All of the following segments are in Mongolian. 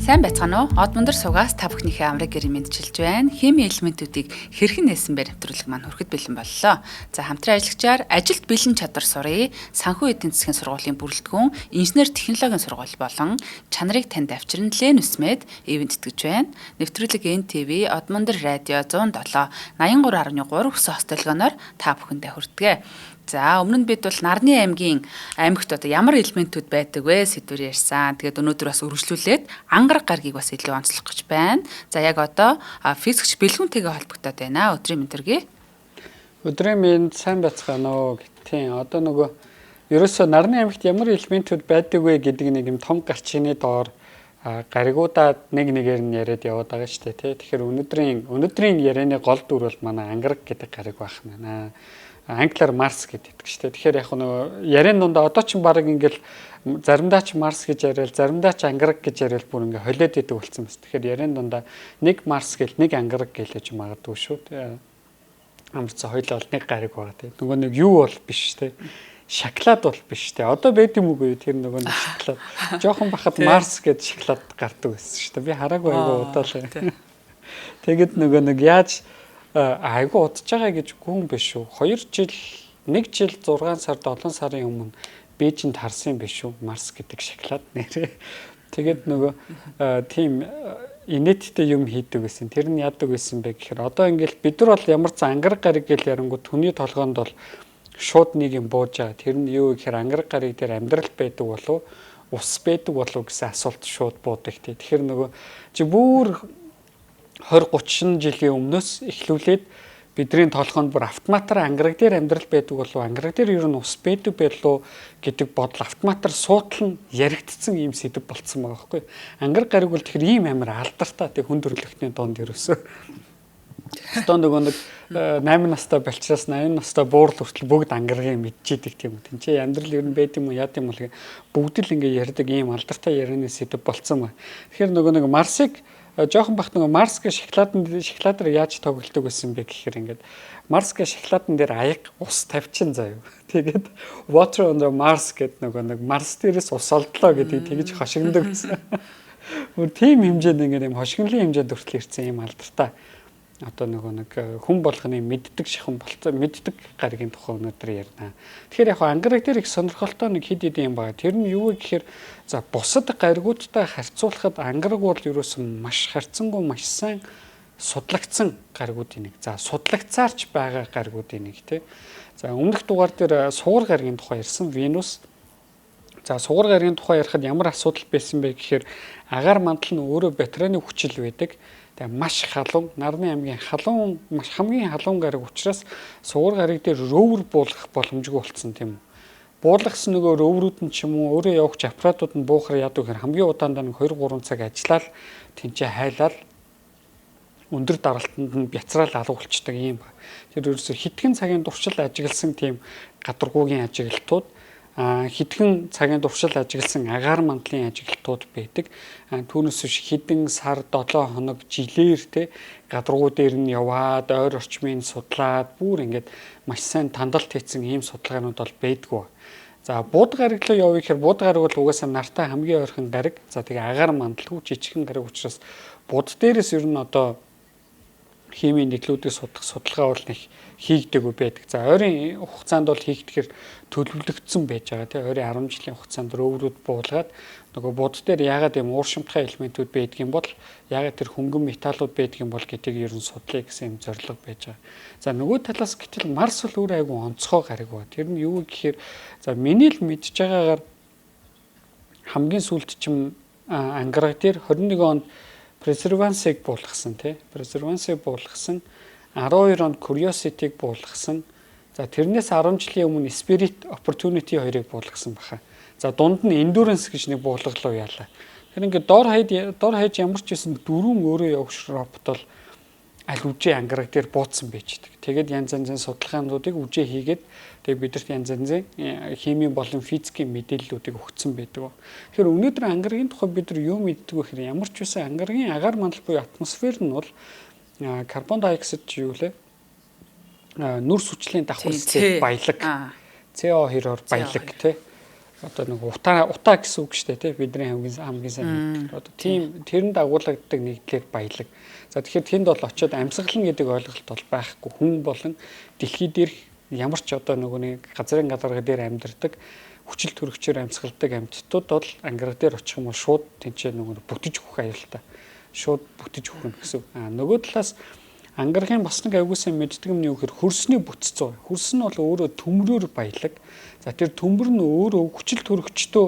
Сайн байцгаана уу? Од мундар сугаас та бүхнийхээ амрыг гэрийн мэдчилж байна. Хими элементүүдийг хэрхэн нээсэнбээр нэвтрүүлэг маань хүрэхэд бэлэн боллоо. За хамтран ажиллагчаар ажилд бэлэн чадвар сургая. Санхүү эдийн засгийн сургуулийн бүрэлдэхүүн, инженер технологийн сургууль болон чанарыг танд авчирн Лен Үсмэд ивент тэтгэж байна. Нэвтрүүлэг NTV Од мундар радио 107 83.3 хүссэн хостелгоноор та бүхэндээ хүрдэгэ. За өмнө нь бид бол Нарны аймгийн аймагт одоо ямар элементүүд байдаг вэ сэдвээр ярьсан. Тэгээд өнөөдөр бас үргэлжлүүлээд ангараг гаргийг бас илүү онцлох гэж байна. За яг одоо физикч бэлгүүнтэйгээ холбогдоод байна. Өдрийн мэндэргээ. Өдрийн мэнд сайн байцгаана уу гэтээ. Одоо нөгөө ерөөсөө Нарны аймагт ямар элементүүд байдаг вэ гэдэг нэг юм том гарчны доор гаригуудад нэг нэгээр нь яриад яваад байгаа шүү дээ. Тэгэхээр өнөөдрийн ярианы гол дүр бол манай ангараг гэдэг гариг байх байна. Англиар Марс гэдэг шүү дээ. Тэгэхээр яг нөгөө яриан дундаа одоо ч баг ингээл заримдаа ч Марс гэж яриад, заримдаа ч ангараг гэж яриад бүр ингээ холиод идэг болсон байна. Тэгэхээр яриан дундаа нэг Марс гэл нэг ангараг гэлэж магадгүй шүү. Амарцаа хоёулаа бол нэг гариг байгаа тийм. Нөгөө нэг юу бол биш тийм. Шоколад бол биш тийм. Одоо байд юм уу тэр нөгөө нэг шоколад. Жохон бахад Марс гэж шоколад гардаг байсан шүү дээ. Би хараагүй айгу удаалаа. Тэгэд нөгөө нэг яаж айгу удаж байгаа гэж гүн биш үү. 1 жил 6 сар 7 сарын өмнө Бээжинд харсан биш үү. Марс гэдэг шоколад нэрээ. Тэгээд нөгөө тийм инээдтэй юм хийдэг гэсэн. Тэр нь яадаг байсан бэ гэхээр одоо ингээл бид нар бол ямар ч ангараг гариг гэл ярангууд түүний толгоонд бол шууд нэг юм бууж байгаа. Тэр нь юу гэхээр ангараг гариг дээр амьдрал байдаг болов ус байдаг болов гэсэн асуулт шууд буудаг тий. Тэгэхээр нөгөө чи бүр 20-30 жилийн өмнөөс эхлүүлээд бидний толгойд бүр автоматар ангараг дээр амьдрал байдаг болов ангараг дээр ер нь ус байдаг байлоо гэдэг бодол автоматар суудлан яригдсан юм сэдв болцсон байгаа байхгүй. Ангараг гариг бол тэгэхээр ийм амар алдартай тэг хүндрэлтний донд ерөөсөө. Одоо нөгөө нэг 8 настай болчихроос 80 настай буурал хүртэл бүгд ангарагыг мэдчихийдэг тийм үү. Тинчээ амьдрал ер нь байд юм уу яа гэм бол бүгд л ингээ ярьдаг ийм алдартай ярианы сэдв болцсон ба. Тэгэхээр нөгөө нэг Марсыг жоохон бахт нөгөө Марс гэх шоколадаар яаж тоглолдог байсан бэ гэхээр ингээд Марс гэх шоколадан дээр аяг ус тавьчин заяа. Тэгээд water on the Mars гэдэг нэг Марс дээрээс ус олдлоо гэдэг тэгж хошигндог байсан. Өөр тийм хэмжээнд ингээд юм хошигнлын хэмжээнд хүртэл ирсэн юм алдартай. Одоо нөгөө нэг хүн болгоны мэддэг шихэн болцоо мэддэг гаригийн тухай өнөөдөр ярина. Тэгэхээр яг ангараг дээр их сонирхолтой нэг хэд хэдэн юм байна. Тэр нь юу вэ гэхээр за бусад гаригуудтай харьцуулахад ангараг бол ерөөсөн маш харьцангуй маш сайн судлагдсан гаригуудын нэг. За судлагцаарч байгаа гаригуудын нэг тий. За өмнөх дугаар дээр сугар гаригийн тухай ярьсан Венус. За сугар гаригийн тухай ярихад ямар асуудал байсан бэ гэхээр агаар мандал нь өөрөө батарейны хүчил байдаг. Тэгээ маш халуун Нарны аймгийн халуун маш хамгийн халуун гариг учраас сугар гариг дээр рөвөр буулгах боломжгүй болсон тийм үү. Буулгасан нөгөө рөврүүд нь ч юм уу өөрөө явагч аппаратууд нь буухаар яадаг гэхээр хамгийн удаандаа 2-3 цаг ажиллаад тэнцээ хайлал өндөр даралтанд нь бяцраал алгуулцдаг юм ба. Тэр ерөөсө хитгэн цагийн туршил ажигласан тийм гадаргуугийн ажиглалтууд хитгэн цагийн туршил ажигласан агаар мандлын ажиглалтууд байдаг. Түүнээс биш хэдэн сар 7 хоног жилээр те гадаргуу дээр нь яваад ойр орчмыг судлаад бүр ингээд маш сайн тандалт хийсэн ийм судалгаанууд бол байдгүй. За бууд гариг руу явъя гэхээр бууд гариг бол угаасаа нартай хамгийн ойрхон гариг. За тэгээ агаар мандалгүй жижигхэн гариг учраас бууд дээрээс ер нь одоо химийн нэглүүдийг судалах судалгаа бол нэг хийгдэггүй байдаг. За ойрын хугацаанд бол хийгдэхээр төлөвлөгдсөн байж байгаа тийм ойрын 10 жилийн хугацаанд рөөврүүд буулгаад нөгөө бууд дээр яагаад юм ууршимтгай элементүүд байдаг юм бол яагаад тэр хөнгөн металлууд байдаг юм бол гэдгийг ер нь судлаа гэсэн юм зорилго байж байгаа. За нөгөө талаас гэтэл Марс бол өөр айгүй онцгой гариг ба. Тэр нь юу гэхээр за миний л мэдж байгаагаар хамгийн сүүлд чим ангараг дээр 21 онд Perseverance-ыг буулгасан тий. Perseverance-ыг буулгасан 12 онд Curiosity-г буулгасан. За тэрнээс 10 жилийн өмнө Spirit Opportunity 2-ыг буулгасан баха. За дунд нь Endurance гэж нэг буулгалуу яалаа. Тэр ингээд дор хаяж ямар ч байсан дөрвөн өөрөө явагч робот бол аль үжээ ангараг дээр бууцсан байждаг. Тэгээд янз янзын судалгаануудыг үжээ хийгээд тэгээд бидэрт янз янзын химийн болон физикийн мэдээллүүдийг өгсөн байдаг. Тэгэхээр өнөөдөр ангарагийн тухай бид нар юу мэддэг вэ гэхээр ямар ч байсан ангарагийн агаар мандал буюу атмосфер нь бол карбон диоксид юу лээ? Нүрс хүчлийн давхарцыг баялаг. CO2-оор баялаг тий. одоо нэг утаа гэсэн үг шүү дээ, тий. Бидний хамгийн сайн одоо тийм тэрэн дагуулдаг нэгдлэр баялаг. За тэгэхээр тэнд бол очиод амьсгалан гэдэг ойлголт бол байхгүй. Хүн болон дэлхий дээрх ямар ч одоо нөгөө нэг газрын гадарга дээр амьдардаг хүчил төрөгчөөр амьсгалдаг амьтдууд бол ангар дээр очих юм бол шууд тэнцээ нөгөө бүтэж өгөх аюултай. Шууд бүтэж өгөх юм гэсэн. Нөгөө талаас ангаргийн бас нэг аюулгүй мэддэг юм нь юу гэхээр хөрсний бүтцөө. Хөрс нь бол өөрөө төмрөөр баялаг. За тэр төмөр нь өөрөө хүчил төрөгчтөө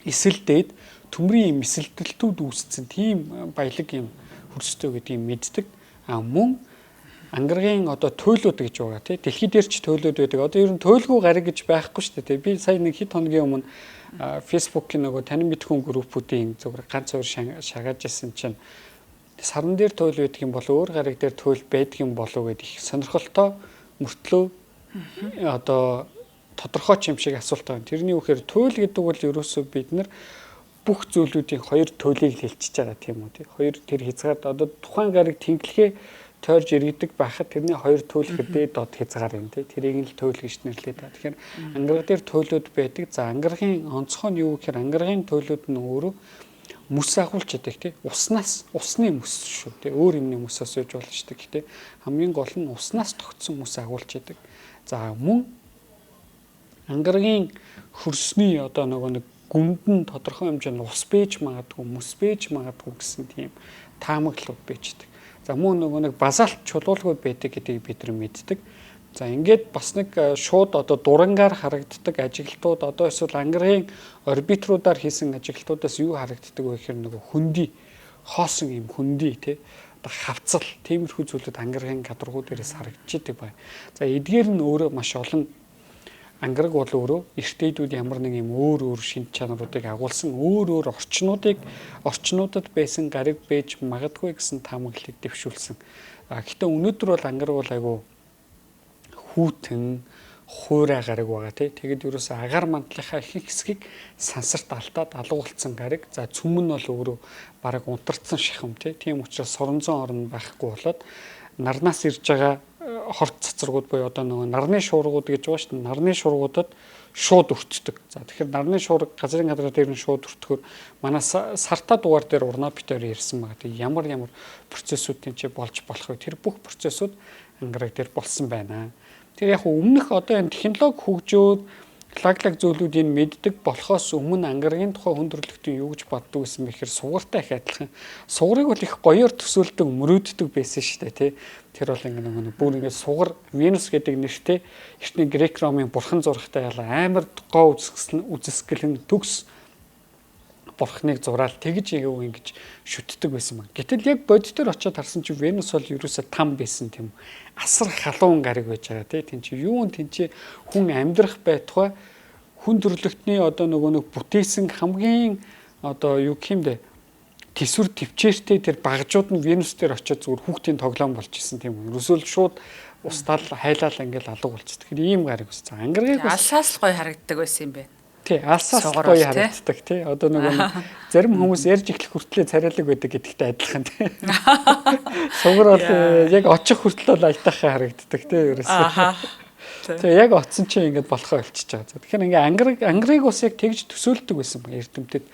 эсэлдээд төмрийн юм эсэлтэлтүүд үүсцэн тийм баялаг юм хөрстэй гэдгийг мэддэг. Мөн ангаргийн одоо туйлууд гэж байгаа тий. Дэлхий дээр ч туйлууд байдаг. Одоо ер нь туйлгүй гариг гэж байхгүй шүү дээ. Би сая нэг хэд хоногийн өмнө Facebook-ийн нөгөө танин мэдхүүн группүүдийн зөвхөн ганц өөр шагааж ирсэн чинь саран дээр туйл байдаг юм бол өөр гариг дээр туйл байдаг юм болов уу гэдэг их сонирхолтой мөртлөө одоо тодорхой ч юм шиг асуулт байна. Тэрний үхээр туйл гэдэг бол ерөөсөө бид нар бүх зүйлүүдийн хоёр туйлыг хэлчихэж байгаа тийм үү тий. Хоёр тэр хязгаад одоо тухайн гариг тэнглэхээ тойрж иргэдэг байхад тэрний хоёр туйл хэдээд дод хязгаар юм тий. Тэрийг нь л туйл гэж нэрлэдэг. Тэгэхээр ангараг дээр туйлууд байдаг. За ангаргийн онцгой нь юу гэхээр ангаргийн туйлууд нь өөрөө мөс агуулж яадаг тий. Усны мөс шүү тий. Өөр юмны мөсөөс үйж болж яадаг тий. Хамгийн гол нь уснаас тогтсон мөс агуулж яадаг. За мөн ангаргийн хөрсний одоо нөгөө нэг гүнд нь тодорхой хэмжээнд ус бэж магадгүй, мөс бэж магадгүй гэсэн тийм таамаглалууд бэждэг. За мөн нөгөө нэг базальт чулуулгууд байдаг гэдгийг бид нар мэддэг. За ингээд бас нэг шууд одоо дурангаар харагддаг ажиглалтууд одоо эсвэл ангаргийн орбитруудаар хийсэн ажиглалтуудаас юу харагддаг вэ гэхээр нөгөө хөндөй хоосон юм хөндөй тий одоо хавцал тиймэрхүү зүйлүүд ангаргийн гадаргуу дээрээс харагдчихдаг байна. За эдгээр нь өөрөө маш олон ангараг бол өөрөө эртнийдүүд ямар нэг юм өөр шинж чанаруудыг агуулсан өөр орчнуудад байсан гариг байж магадгүй гэсэн таамаглалыг дэвшүүлсэн. Гэхдээ өнөөдөр бол ангараг бол айгүй хүүтэн хуурай гариг байгаа тий. Тэгэд ерөөсөө агаар мандлынхаа их хэсгийг сансарт алдаад алгуулсан гариг. За цөм нь бол өөрөө бараг унтарцсан шахам тий. Тийм учраас соронзон орн байхгүй болоод нарнаас ирж байгаа хорт цацрагууд буюу одоо нөгөө нарны шуургууд гэж байгаа шүү дээ. Нарны шуургуудад шууд өртдөг. За тэгэхээр нарны шуурга газрын гадар дээр нь шууд өртөхөөр манай сартаа дугаар дээр урнаа битээр ярьсан байгаа. Тэг ямар процессүүд тийч болж болох вэ? Тэр бүх процессүүд ангараг дээр болсон байна. Тэр яг өмнөх одоо энэ технологи хөгжөөд лаглаг зүйлүүдийг мэддэг болохоос өмнө ангаргийн тухай хүндрэлтийн юу гэж боддог гэсэн мэхээр сугартай их адилхан. Сугарыг бол их гоёор төсөөлдөг, мөрөөддөг байсан шүү дээ тий. Тэр бол ингэ бүр ингэ сугар Венус гэдэг нэртэй эртний грек ромын бурхан зурагтай амар гоо үзэсгэлэн төгс бурхныг зураал тэгж ингэж шүтдэг байсан баг. Гэтэл яг бодит төр очиод харсан чи Венус бол ерөөсө там байсан тийм асар халуун гариг байж байгаа тийм чи юун тэнцээ хүн амьдрах байтугай хүн төрлөختний одоо нөгөө нэг бүтээсэн хамгийн одоо юу гэмдэ тэсвэр төвчээртэй тэр багжууд нь Венус дээр очиод зүгээр хүүхдийн тоглоом болж исэн тийм үү. Ерөөсөө шууд устдал хайлал ингээл алга болчихсон. Тэгэхээр ийм гариг байсан. Ангаргийг алсаас л гоё харагддаг байсан юм байна. Тий, алсаас гоё харагддаг тий. Одоо нөгөө зарим хүмүүс ярьж эхлэх хүртлээр царайлаг байдаг гэдэгтэй адилхан тий. Сугар бол яг очих хүртэл бол аятайхан харагддаг тий ерөөсөө. Тэгээ яг оцсон чинь ингээд болохоо болчихж байгаа. Тэгэхээр ингээ ангарыг бас яг тэгж төсөөлдөг байсан эрдэмтэд.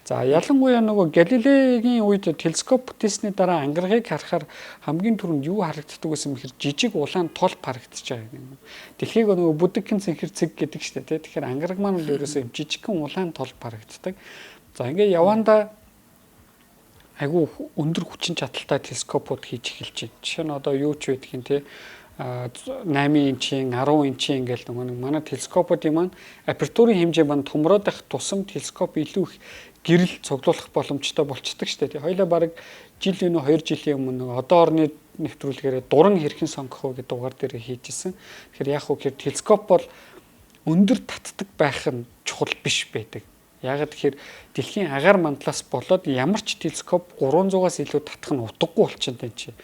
За ялангуяа нөгөө Галилегийн үед телескоп бүтээсний дараа ангаргийг харахаар хамгийн түрүүнд юу харагддаг байсан бэхээр жижиг улаан толп харагдаж байгаа юм. Дэлхийг нөгөө бүдэгхэн цэнхэр цэг гэдэг шүү дээ. Тэгэхээр ангараг маань л ерөөсөө юм жижигхэн улаан толп харагддаг. За ингээ явандаа айгүй өндөр хүчин чадалтай телескопууд хийж эхэлж байна. Жишээ нь одоо юу ч байдгийн те 8 инчийн 10 инчийн ингээл нөгөө манай телескопуудын маань апертурын хэмжээ маань томроод байх тусам телескоп илүү их гэрэл цуглуулах боломжтой болчдөг шүү дээ. Хоёлаа бараг жил өнөө 2 жилийн өмнө одоо орны нэвтрүүлгээр дуран хэрхэн сонгох вэ гэдэг дугаар дээр хийжсэн. Тэгэхээр яг хөө телескоп бол өндөр татдаг байх нь чухал биш байдаг. Яг тэгэхээр дэлхийн агаар мандлаас болоод ямар ч телескоп 300-аас илүү татах нь утгагүй болчихсон тань чи.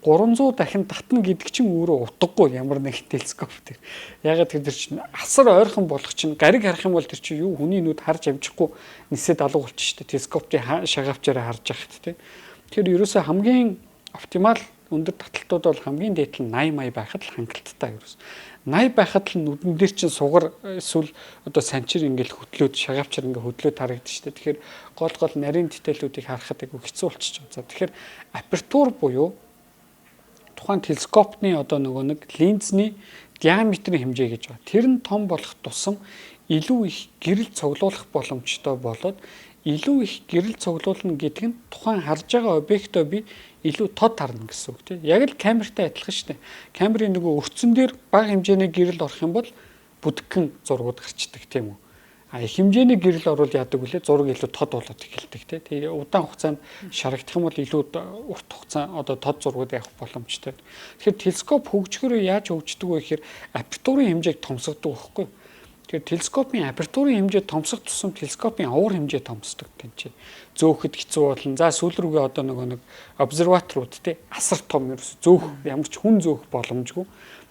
300 дахин татна гэдэг чинь өөрөө утгагүй ямар нэг телескоп тэр. Ягаад тэр чинь асар ойрхон болох чинь гариг харах юм бол тэр чинь юу хүний нүд харж амжихгүй нисээд алга болчих шүү дээ. Телескоптын шагаавчаараа харж байхад тий. Тэр ерөөсөө хамгийн оптимал өндөр таталтууд бол хамгийн дээд нь 80 80 байхад л хангалттай ерөөс. 80 байхад л нүдэн дээр чинь сугар эсвэл одоо санчир ингээл хөтлөөд шагаавчаар ингээ хөдлөөд харагдаж штэ. Тэгэхээр гол нарийн деталлуудыг харахад айгүй хэцүү болчихж байгаа. За тэгэхээр апертур буюу тухайн телескопны одоо нөгөө нэг линзний диаметрийн хэмжээ гэж байна. Тэр нь том болох тусам илүү их гэрэл цуглуулах боломжтой болоод илүү их гэрэл цуглуулна гэдэг нь тухайн харж байгаа объектоо би илүү тод харна гэсэн үг тийм. Яг л камертай адилхан шүү дээ. Камерын нөгөө өрцөн дээр бага хэмжээний гэрэл орох юм бол бүдгэн зургууд гарчдаг тийм үү. А их хэмжээний гэрэл орвол яадаг вүлээ зураг илүү тод болоод эхэлдэг тийм. Тэгээ удаан хугацаанд шарагдах юм бол илүү урт хугацаа одоо тод зургууд явах боломжтой. Тэгэхээр телескоп хөгжихөөрөө яаж хөгждөг вэ гэхээр апертурын хэмжээг томсгодог байхгүй юу? Тэгэхээр телескопын апертурын хэмжээ томсох тусам телескопын овор хэмжээ томсдог тийм. Зөөхөд хэцүү болно. За сүүл рүүгээ одоо нэг обсерваторууд тий асар том ерөөс зөөх ямар ч хүн зөөх боломжгүй.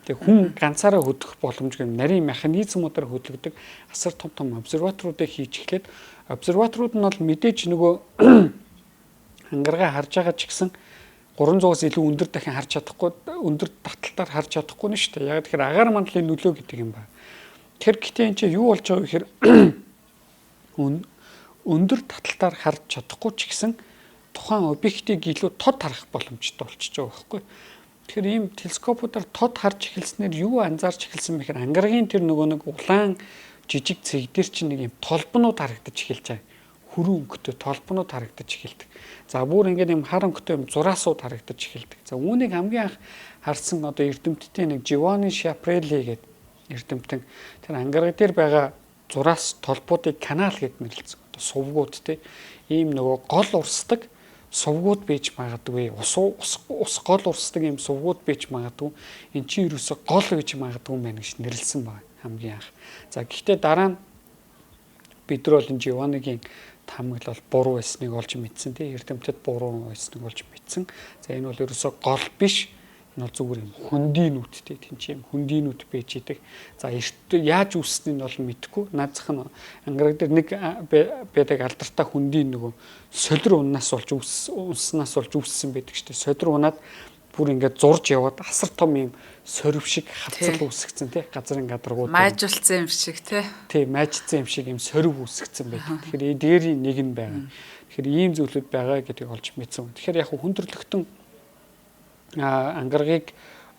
Тэгээ хүн ганцаараа хөдөх боломжгүй нарийн механизмуудаар хөдлөгдөг асар том обсерваторуудыг хийж эхлээд обсерваторууд нь бол мэдээж нөгөө ангаргаа харж байгаа ч гэсэн 300-аас илүү өндөр дахин харж чадахгүй өндөр таталтаар харж чадахгүй нь шүү дээ. Яг тэгэхээр агаар мандлын нөлөө гэдэг юм байна. Тэр гэтээ энэ чинь юу болж байгаа вэ гэхээр өндөр таталтаар харж чадахгүй ч гэсэн тухайн объектыг илүү тод харах боломжтой болчихж байгаа байхгүй. Тэгэхээр ийм телескопуудаар тод харж эхэлснээр юу анзаарч эхэлсэн бэ гэхээр ангаргийн тэр нөгөө нэг улаан жижиг цэг дээр чинь нэг юм толбонууд харагдаж эхэлж байгаа. Хүрэн өнгөтэй толбонууд харагдаж эхэлдэг. За бүр ингээд юм хар өнгөтэй юм зураасууд харагдаж эхэлдэг. За үүнийг хамгийн анх харсан одоо эрдэмтдийн нэг Giovanni Schiaparelli гэдэг эрдэмтэн тэр ангараг дээр байгаа зураас толбуудыг канал гэд нэрлэсэн. Одоо сувгууд те ийм нөгөө гол урсдаг сувгууд бийж магадгүй ус гол урсдаг ийм сувгууд бийж магадгүй эн чинь ерөөсө гол гэж магадгүй мэн гэж нэрлэсэн байна хамгийн анх. За гэхдээ дараа нь бид нар бол Giovanni-гийн таамаглал буруу байсныг олж мэдсэн те эрдэмтэд буруу байсныг олж мэдсэн. За энэ бол ерөөсө гол биш. Энэ бол зүгээр юм хөндийнүүдтэй тийм ч юм хөндийнүүд байж идэг. За яаж үүснэ нь бол мэдэхгүй. Наазах нь ангараг дээр нэг байдаг алдартай хөндийн нөгөө солир унаас болж унснаас болж үүссэн байдаг шүү дээ. Солир унаад бүр ингээд зурж яваад асар том юм сорив шиг хавцал үүсгэсэн тий газрын гадаргууд. Майжулсан юм шиг тий. Тий майжсан юм шиг юм сорив үүсгэсэн байдаг. Тэгэхээр дээрийн нэг нь байгаа. Тэгэхээр ийм зүйлүүд байгаа гэдгийг олж мэдсэн. Тэгэхээр яг хүндрэлтэн ангаргийг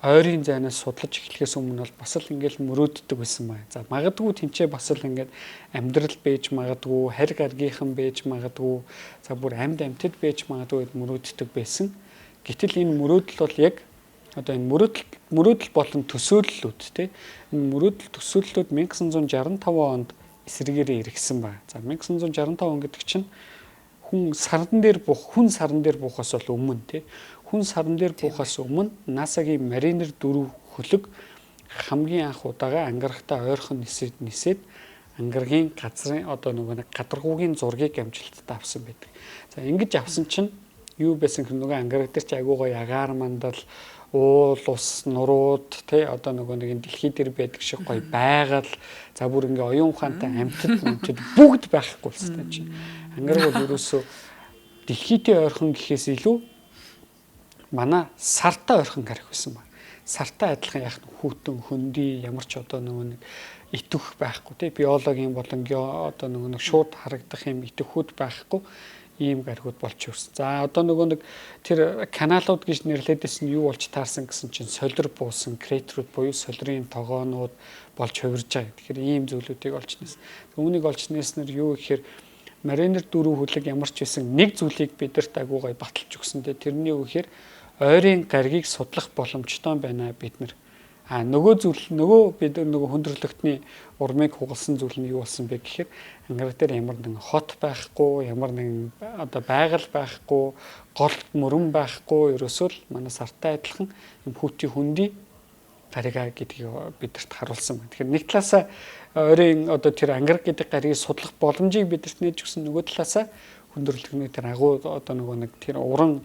ойрын зайнаас судлаж эхлэхээс өмнө бол бас л ингээл мөрөөддөг байсан байна. За магадгүй тэнцээ бас л ингээд амьдрал байж магадгүй, харь гаргийнхан байж магадгүй, за бүр амьтад байж магадгүй гэд мөрөөддөг байсан. Гэтэл энэ мөрөөдөл бол яг одоо энэ мөрөөдөл болон төсөөллүүд тий. Энэ мөрөөдөл төсөөллүүд 1965 онд эсрэгээрээ иргэсэн байна. За 1965 он гэдэг чинь хүн саран дээр буухаас бол өмнө тий. Хүн саран дээр буухаас өмнө НАСА-гийн Mariner 4 хөлөг хамгийн анх удаага ангарахтаа ойрхон нисээд ангаргийн газрын одоо нэг гадаргуугийн зургийг амжилттай авсан байдаг. За ингэж авсан чинь юу байсан гэхээр нөгөө ангараг дээр чи агуу гоё агаар мандал уул ус нурууд тий одоо нэг дэлхий дээр байдаг шиг гоё байгаль за бүр ингээ оюун ухаантай амьтад бүгд байхгүй болстой чинь. Ангараг бол ерөөсөө дэлхийтэй ойрхон гэхээс илүү манай сартай ойрхон гарах байсан ба. Сартай адилхан яг хүүтэн хөндөй ямар ч одоо нэг итвэх байхгүй тий биологийн болон одоо нэг шууд харагдах юм итвэхүүд байхгүй ийм гаригуд болж ирсэн. За одоо нэг тэр каналууд гэж нэрлэдээс нь юу болж таарсан гэсэн чинь солир буусан креатерүүд буюу солирын тогоонууд болж хувирж байгаа. Тэгэхээр ийм зүйлүүдийг олж нээсэн. Үүнийг олж нээснээр юу гэхээр Mariner 4 хөлөг ямар ч байсан нэг зүйлийг бидэрт агуу гой баталж өгсөн. Тэрний юу гэхээр ойрын гаригийг судлах боломжтой байна бид нар. Бид хүндрэлтний урмыг хугалсан зүйл нь юу болсон бэ гэхээр ангараг дээр ямар нэгэн хот байхгүй, ямар нэгэн одоо байгаль байхгүй, гол мөрөн байхгүй, ерөөсөө л манай сартай адилхан юм хүүтийн хөндөй гарига гэдгийг бидэрт харуулсан байна. Тэгэхээр нэг талаасаа ойрын одоо тэр ангараг гэдэг гаригийг судлах боломжийг бидэрт нээж өгсөн, нөгөө талаасаа хүндрэлтний тэр агуу одоо нэг тэр уран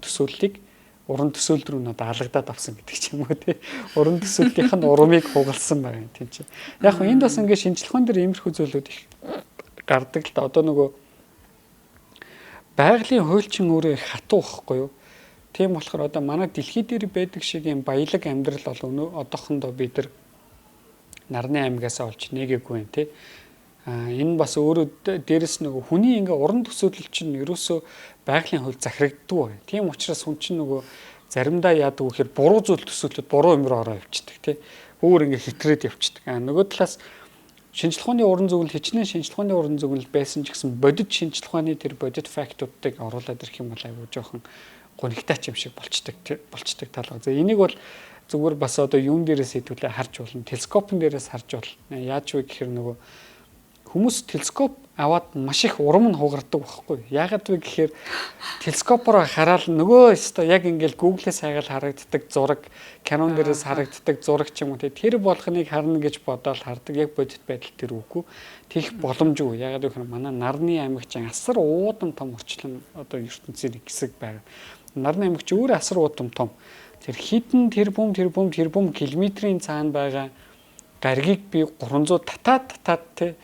төсөөлөл рүү надад алагдаад авсан гэдэг ч юм уу тий. Уран төсөөллийнх нь урмыг хугалсан байгаа юм тийм чи. Яг хөө энд бас ингээд шинжилгээнд дэр иймэрхүү зүйлүүд их гардаг л да. Одоо байгалийн хуульчин өөрөө их хатуу байхгүй юу? Тийм болохоор одоо манай дэлхий дээр байдаг шиг юм баялаг амьдрал бол одоохондоо бид нар нарны аймагаас олж нээгээгүй юм тий. Энэ бас өөрөө дээрэс нөгөө хүний ингээ уран төсөөлөл чинь ерөөсөө байгалийн хувьд захирагддаг. Тийм учраас хүн чинь нөгөө заримдаа яадаг вэ гэхээр буруу зүйл төсөөлөд буруу юм руу ороо явчихдаг тий. Өөр ингээ хэтрээд явчихдаг. Нөгөө талаас шинжлэх ухааны уран зөвлөл хичнээн шинжлэх ухааны уран зөвлөл байсан ч гэсэн бодит шинжлэх ухааны тэр бодит фактуудыг оруулаад ирэх юм бол айгүй жоохон гонигтаач юм шиг болчдаг тал ба. За энийг бол зүгээр бас одоо юун дээрээс хэдүүлээ харж болно. Телескопын дээрээс харж болно. Яаж вэ гэхээр нөгөө хүмүүс телескоп аваад маш их урам нь хугардаг байхгүй. Яагаад вэ гэхээр телескопоор хараад нөгөө өстө яг ингээл Google-ээс хайгаал харагддаг зураг, Canon дээрээс харагддаг зураг ч юм уу тэр болгоныг харна гэж бодоод хардаг. Яг бодит байдал тэр үгүй. Тийх боломжгүй. Яагаад гэхээр манай нарны аймагчин асар уудан том орчлон одоо ертөнцийн хэсэг байгаа. Нарны аймагч өөр асар уудан том. Тэр хідэн тэрбум километрийн цаана байгаа гаригийг би 300 татаад те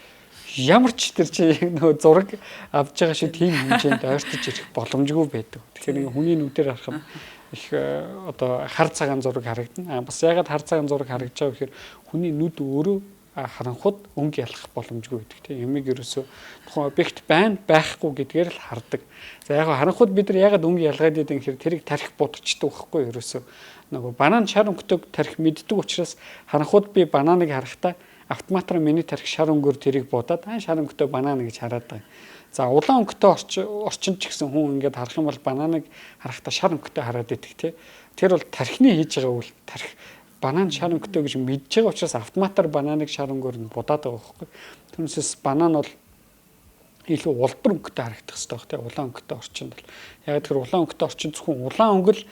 ямар ч тэр чи нөгөө зураг авч байгаа шиг тийм хэмжээнд ойртож ирэх боломжгүй байдаг. Тэгэхээр хүний нүдээр харах их одоо хар цагаан зураг харагдана. Бас ягаад хар цагаан зураг харагдаж байгаа гэхээр хүний нүд өөрөө харанхуд өнгө ялах боломжгүй гэдэг тийм юмыг ерөөсөө тухайн объект байхгүй гэдгээр л хардаг. За яг харанхуд бид нар ягаад өнгө ялгаад идэв гэхээр тэрийг тарих будчихдаг байхгүй ерөөсөө нөгөө банан шар өнгөтэйг тарих мэддэг учраас харанхуд би бананыг харахтаа автоматар миний тарих шар өнгөөр тэрийг будаад шар өнгөтэй банан гэж хараад байгаа. За улаан өнгөтэй орчинд ч гэсэн хүн ингээд харах юм бол бананыг харахтаа шар өнгөтэй хараад идэг тий. Тэр бол тархины хийж байгаа үйл тарих банан шар өнгөтэй гэж мэдж байгаа учраас автоматар бананыг шар өнгөөр нь будаад байгаа байхгүй. Түүнээс банан бол илүү улбар өнгөтэй харагдах хэрэгтэй байх тий. Улаан өнгөтэй орчинд бол яг тэр улаан өнгөтэй орчинд зөвхөн улаан өнгө л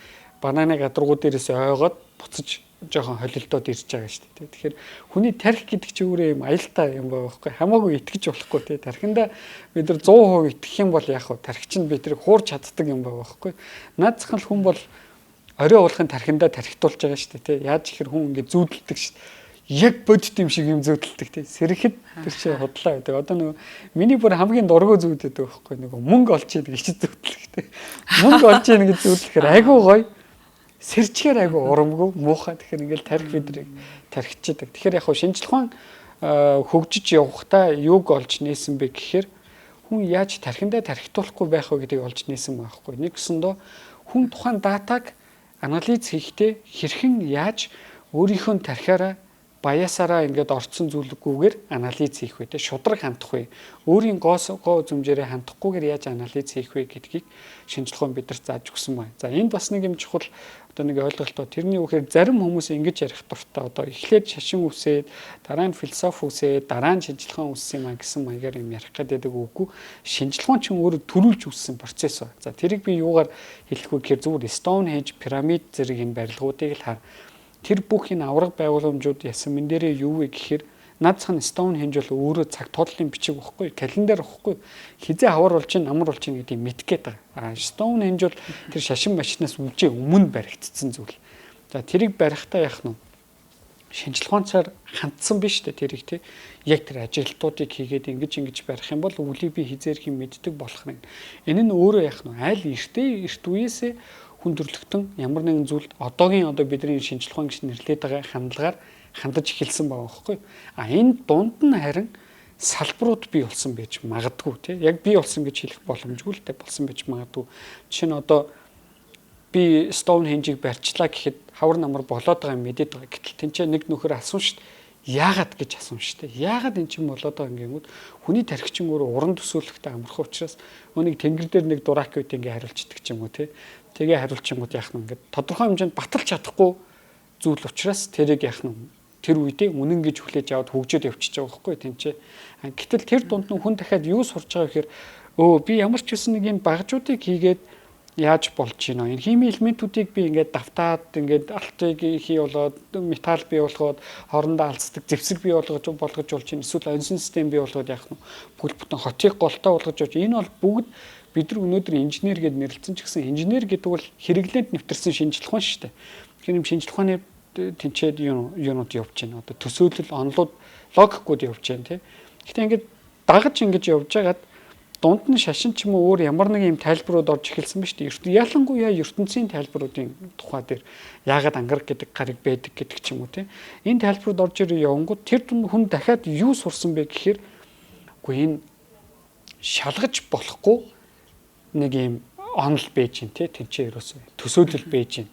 бананыг гадаргуу дээрээс ойгоод буцаж жоохон холилдоод ирж байгаа шүү дээ. Тэгэхээр хүний тарих гэдэг чинь өөрөө юм аюултай юм байгаа байхгүй. Хамаагүй итгэж болохгүй тий. Тархиндаа бид нар 100% итгэх юм бол яг хөө тархич нь бидрийг хуурч чаддаг юм байгаа байхгүй. Наад зах нь хүн бол орой уулахын тархиндаа тархитуулж байгаа шүү дээ тий. Яаж ихэр хүн ингэ зүүдэлдэг шүү дээ. Яг бодит юм шиг юм зүүдэлдэг тий. Сэрэхэд тэр чинь худлаа байдаг. Одоо нөгөө миний бүр хамгийн дургуй зүүдэд байхгүй. Нөгөө мөнгө олж ийн гэж зүүдлэх тий. Мөнгө олж ийн гэж зүүдлэхээр айгүй гоё. Сэрчгээр айгу урамгүй муухай тэгэхээр ингээл тарих бидрийг тархичдаг. Тэгэхээр яг хөө шинжлэх ухаан хөгжиж явахдаа юуг олж нээсэн бэ гэхээр хүн яаж тархиндаа тархитуулахгүй байх вэ гэдгийг олж нээсэн байхгүй. Нэгсэндөө хүн тухайн датаг анализ хийхдээ хэрхэн яаж өөрийнхөө тархиараа баясараа ингээд орцсон зүйлгүйгээр анализ хийх вэ те шудраг хандах вэ өөрийн гоо зүмжээрээ хандахгүйгээр яаж анализ хийх вэ гэдгийг шинжлэх ухаан бидэрт зааж өгсөн байна. За энд бас нэг юм чухал одоо нэг ойлголтоо тэрний үхээр зарим хүмүүс ингэж ярих дуртай одоо эхлээд шашин үсээд дараа нь философи үсээд дараа нь шинжлэх ухаан үссэн юм гэсэн маягаар юм ярих гэдэг үгүй шинжлэх ухаан чинь өөрөө төрүүлж үссэн процесс ба. За тэрийг би юугаар хэлэх вэ гэхээр зүгээр Stonehenge пирамид зэрэг энэ барилгуудыг л хар тэр бүх энэ авраг байгууламжууд ясан мэн дээрээ юу вэ гэхээр наад зах нь Stonehenge бол өөрөө цаг тоотлын бичиг байхгүй календар байхгүй хизээ хавар болж чинь амар болж чинь гэдэг мэдэх гээд байгаа. Stonehenge бол тэр шашин машинаас үлжээ өмнө баригдсан зүйл. За тэрийг барихтаа яах нь шинжлэх ухаанчаар хандсан биш үү тэрийг тий яг тэр ажилтнуудыг хийгээд ингэж барих юм бол өвлийг би хизээрх юм мэддэг болох нь. Энэ нь өөрөө яах нь аль эрт үеэсээ хүндрэлтэн ямар нэгэн зүйл одоогийн бидний шинжлэх ухаан гэж нэрлэдэг байгаа хандлагаар хандаж эхэлсэн байгаа байхгүй. Энэ дунд нь харин салбарууд бий болсон байж магадгүй тий. Яг бий болсон гэж хэлэх боломжгүй л дээ болсон байж магадгүй. Жишээ нь одоо би Stonehenge-ийг барьчлаа гэхэд хавар намар болоод байгаа юм мэдээд байгаа. Гэтэл тэнцээ нэг нөхөр асуусан шүү дээ. Яагаад гэж асуусан шүү дээ. Яагаад эн чинь болоод байгаа юм гээд хүний тархичин өөрөө уран төсөөлөхтэй амархан учраас өнийг тэнгэр дээр нэг дурак гэдэг ингээ хариулцдаг ч юм уу тий. Тэгээ хариулчингууд яах нь ингээд тодорхой хэмжээнд баталж чадахгүй зүйл учраас тэрийг яах нь тэр үедээ үнэн гэж хүлээж аваад хөгжөөд явчихж байгаа байхгүй тэнцээ. Гэтэл тэр дунд нь хүн дахиад юу сурч байгаа гэхээр би ямар ч үсэн нэг юм багжуудыг хийгээд яаж болж байна. Энэ химийн элементүүдийг би ингээд давтаад ингээд алтыг хий болоод металл бий болгоод хоорондоо алцдаг зэвсэг бий болгож болж байна. Эсвэл онсон систем бий болгоод яах нь бүл бүтэн хотыг голтой болгож байна. Энэ бол бүгд бид нар өнөөдөр инженер гэдээ нэрлэлсэн ч гэсэн инженер гэдэг бол хэрэглээнд нэвтэрсэн шинжлэх ухаан шүү дээ. Тэгэхээр юм шинжлэх ухааны тэнцээд юунууд явж байна. Одоо төсөөлөл онлууд логикууд явж байна тий. Гэхдээ ингээд дагаж ингэж явж байгаад дунд нь шашин ч юм уу өөр ямар нэг юм тайлбарууд орж эхэлсэн ба шүү дээ. Ялангуяа ертөнцийн тайлбаруудын тухай дээр яагаад ангараг гэдэг гариг байдаг гэдэг ч юм уу тийм. Энэ тайлбарууд орж ирээ явангууд тэр дунд хүн дахиад юу сурсан бэ гэхээр үгүй энэ шалгаж болохгүй нэг юм онол байж гин тэнцээ ерөөсөө төсөөлөл байж гин.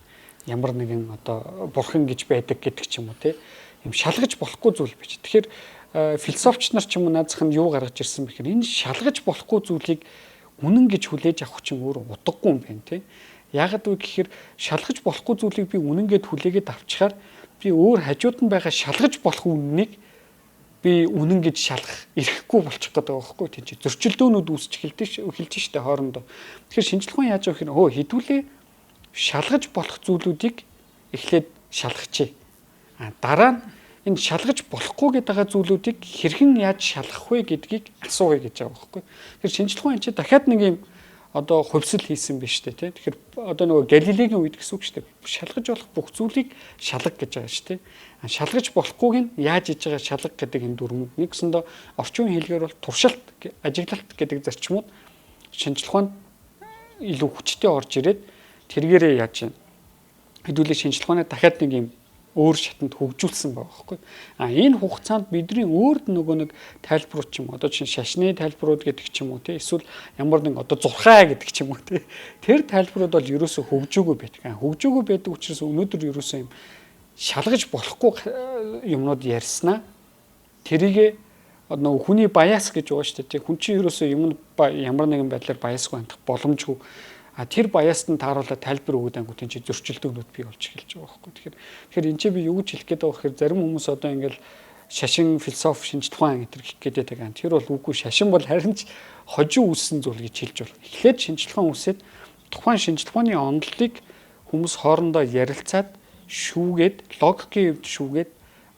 Ямар нэгэн одоо бурхан гэж байдаг гэдэг ч юм уу тийм. Юм шалгаж болохгүй зүйл байж. Тэгэхээр философч нар ч юм уу наадах нь юу гаргаж ирсэн бэхээр энэ шалгаж болохгүй зүйлийг үнэн гэж хүлээж авах чинь өөр утгагүй юм байна тийм. Яагаад вэ гэхээр шалгаж болохгүй зүйлийг би үнэн гэд хүлээгээд авчихаар би өөр хажууд нь байгаа шалгаж болох үннийг би үнэн гэж шалгах ирэхгүй болчих гэдэг байгаа байхгүй тийм чи зөрчилдөөнүүд үүсч эхэлж штэ хоорондоо. Тэгэхээр шинжлэх ухаан яаж авах юм хэдүүлээ шалгаж болох зүйлүүдийг эхлээд шалгахчээ. Дараа нь энэ шалгаж болохгүй гэдэг зүйлүүдийг хэрхэн яаж шалгах вэ гэдгийг асууя гэж байгаа байхгүй. Тэгэхээр шинжлэх ухаан чи дахиад нэг юм одоо хувьсэл хийсэн биз дээ тийм. Тэгэхээр одоо нөгөө Галилегийн үед гэсэн үг шүү дээ. Шалгаж болох бүх зүйлийг шалга гэж байгаа шүү дээ. Шалгаж болохгүйг нь яаж хийж байгаа шалга гэдэг энэ дүрмүүд нэгсэндээ орчин үеийн хэлгээр бол туршилт, ажиглалт гэдэг зарчмууд шинжлэх ухаанд илүү хүчтэй орж ирээд тэргээрээ яаж юм хэдүүлээ шинжлэх ухаанаа дахиад нэг юм өөр шатанд хөгжүүлсэн байгаа байхгүй. Энэ хугацаанд бидний өөр нөгөө нэг тайлбарууд ч юм одоо чинь шашны тайлбарууд гэдэг ч юм уу тий эсвэл ямар нэг одоо зурхай гэдэг ч юм уу тий тэр тайлбарууд бол ерөөсөө хөгжөөгүй байдаг. Хөгжөөгүй байдаг учраас өнөөдөр ерөөсөө юм шалгаж болохгүй юмнууд ярьснаа тэрийг нөгөө хүний баяс гэж байгаа шүү дээ тий хүн чинь ерөөсөө юм ямар нэгэн байдлаар баясгүй хандах боломжгүй. Тэр баяст нь тааруулаад тайлбар өгöd ангууд энэ зөрчилдөөнүүд бий болж эхэлж байгаа байхгүй. Тэгэхээр энэ чинь би юу гэж хэлэх гээд байгаа гэхээр зарим хүмүүс одоо ингээл шашин философи шинжлэх ухаан гэтэр гэх гээд байгаа. Тэр бол үгүй шашин бол харин ч хожим үүссэн зүйл гэж хэлж байна. Эхлээд шинжлэх ухаан үсээд тухайн шинжлэх ухааны онолыг хүмүүс хоорондоо ярилцаад шүүгээд логикийн хувьд шүүгээд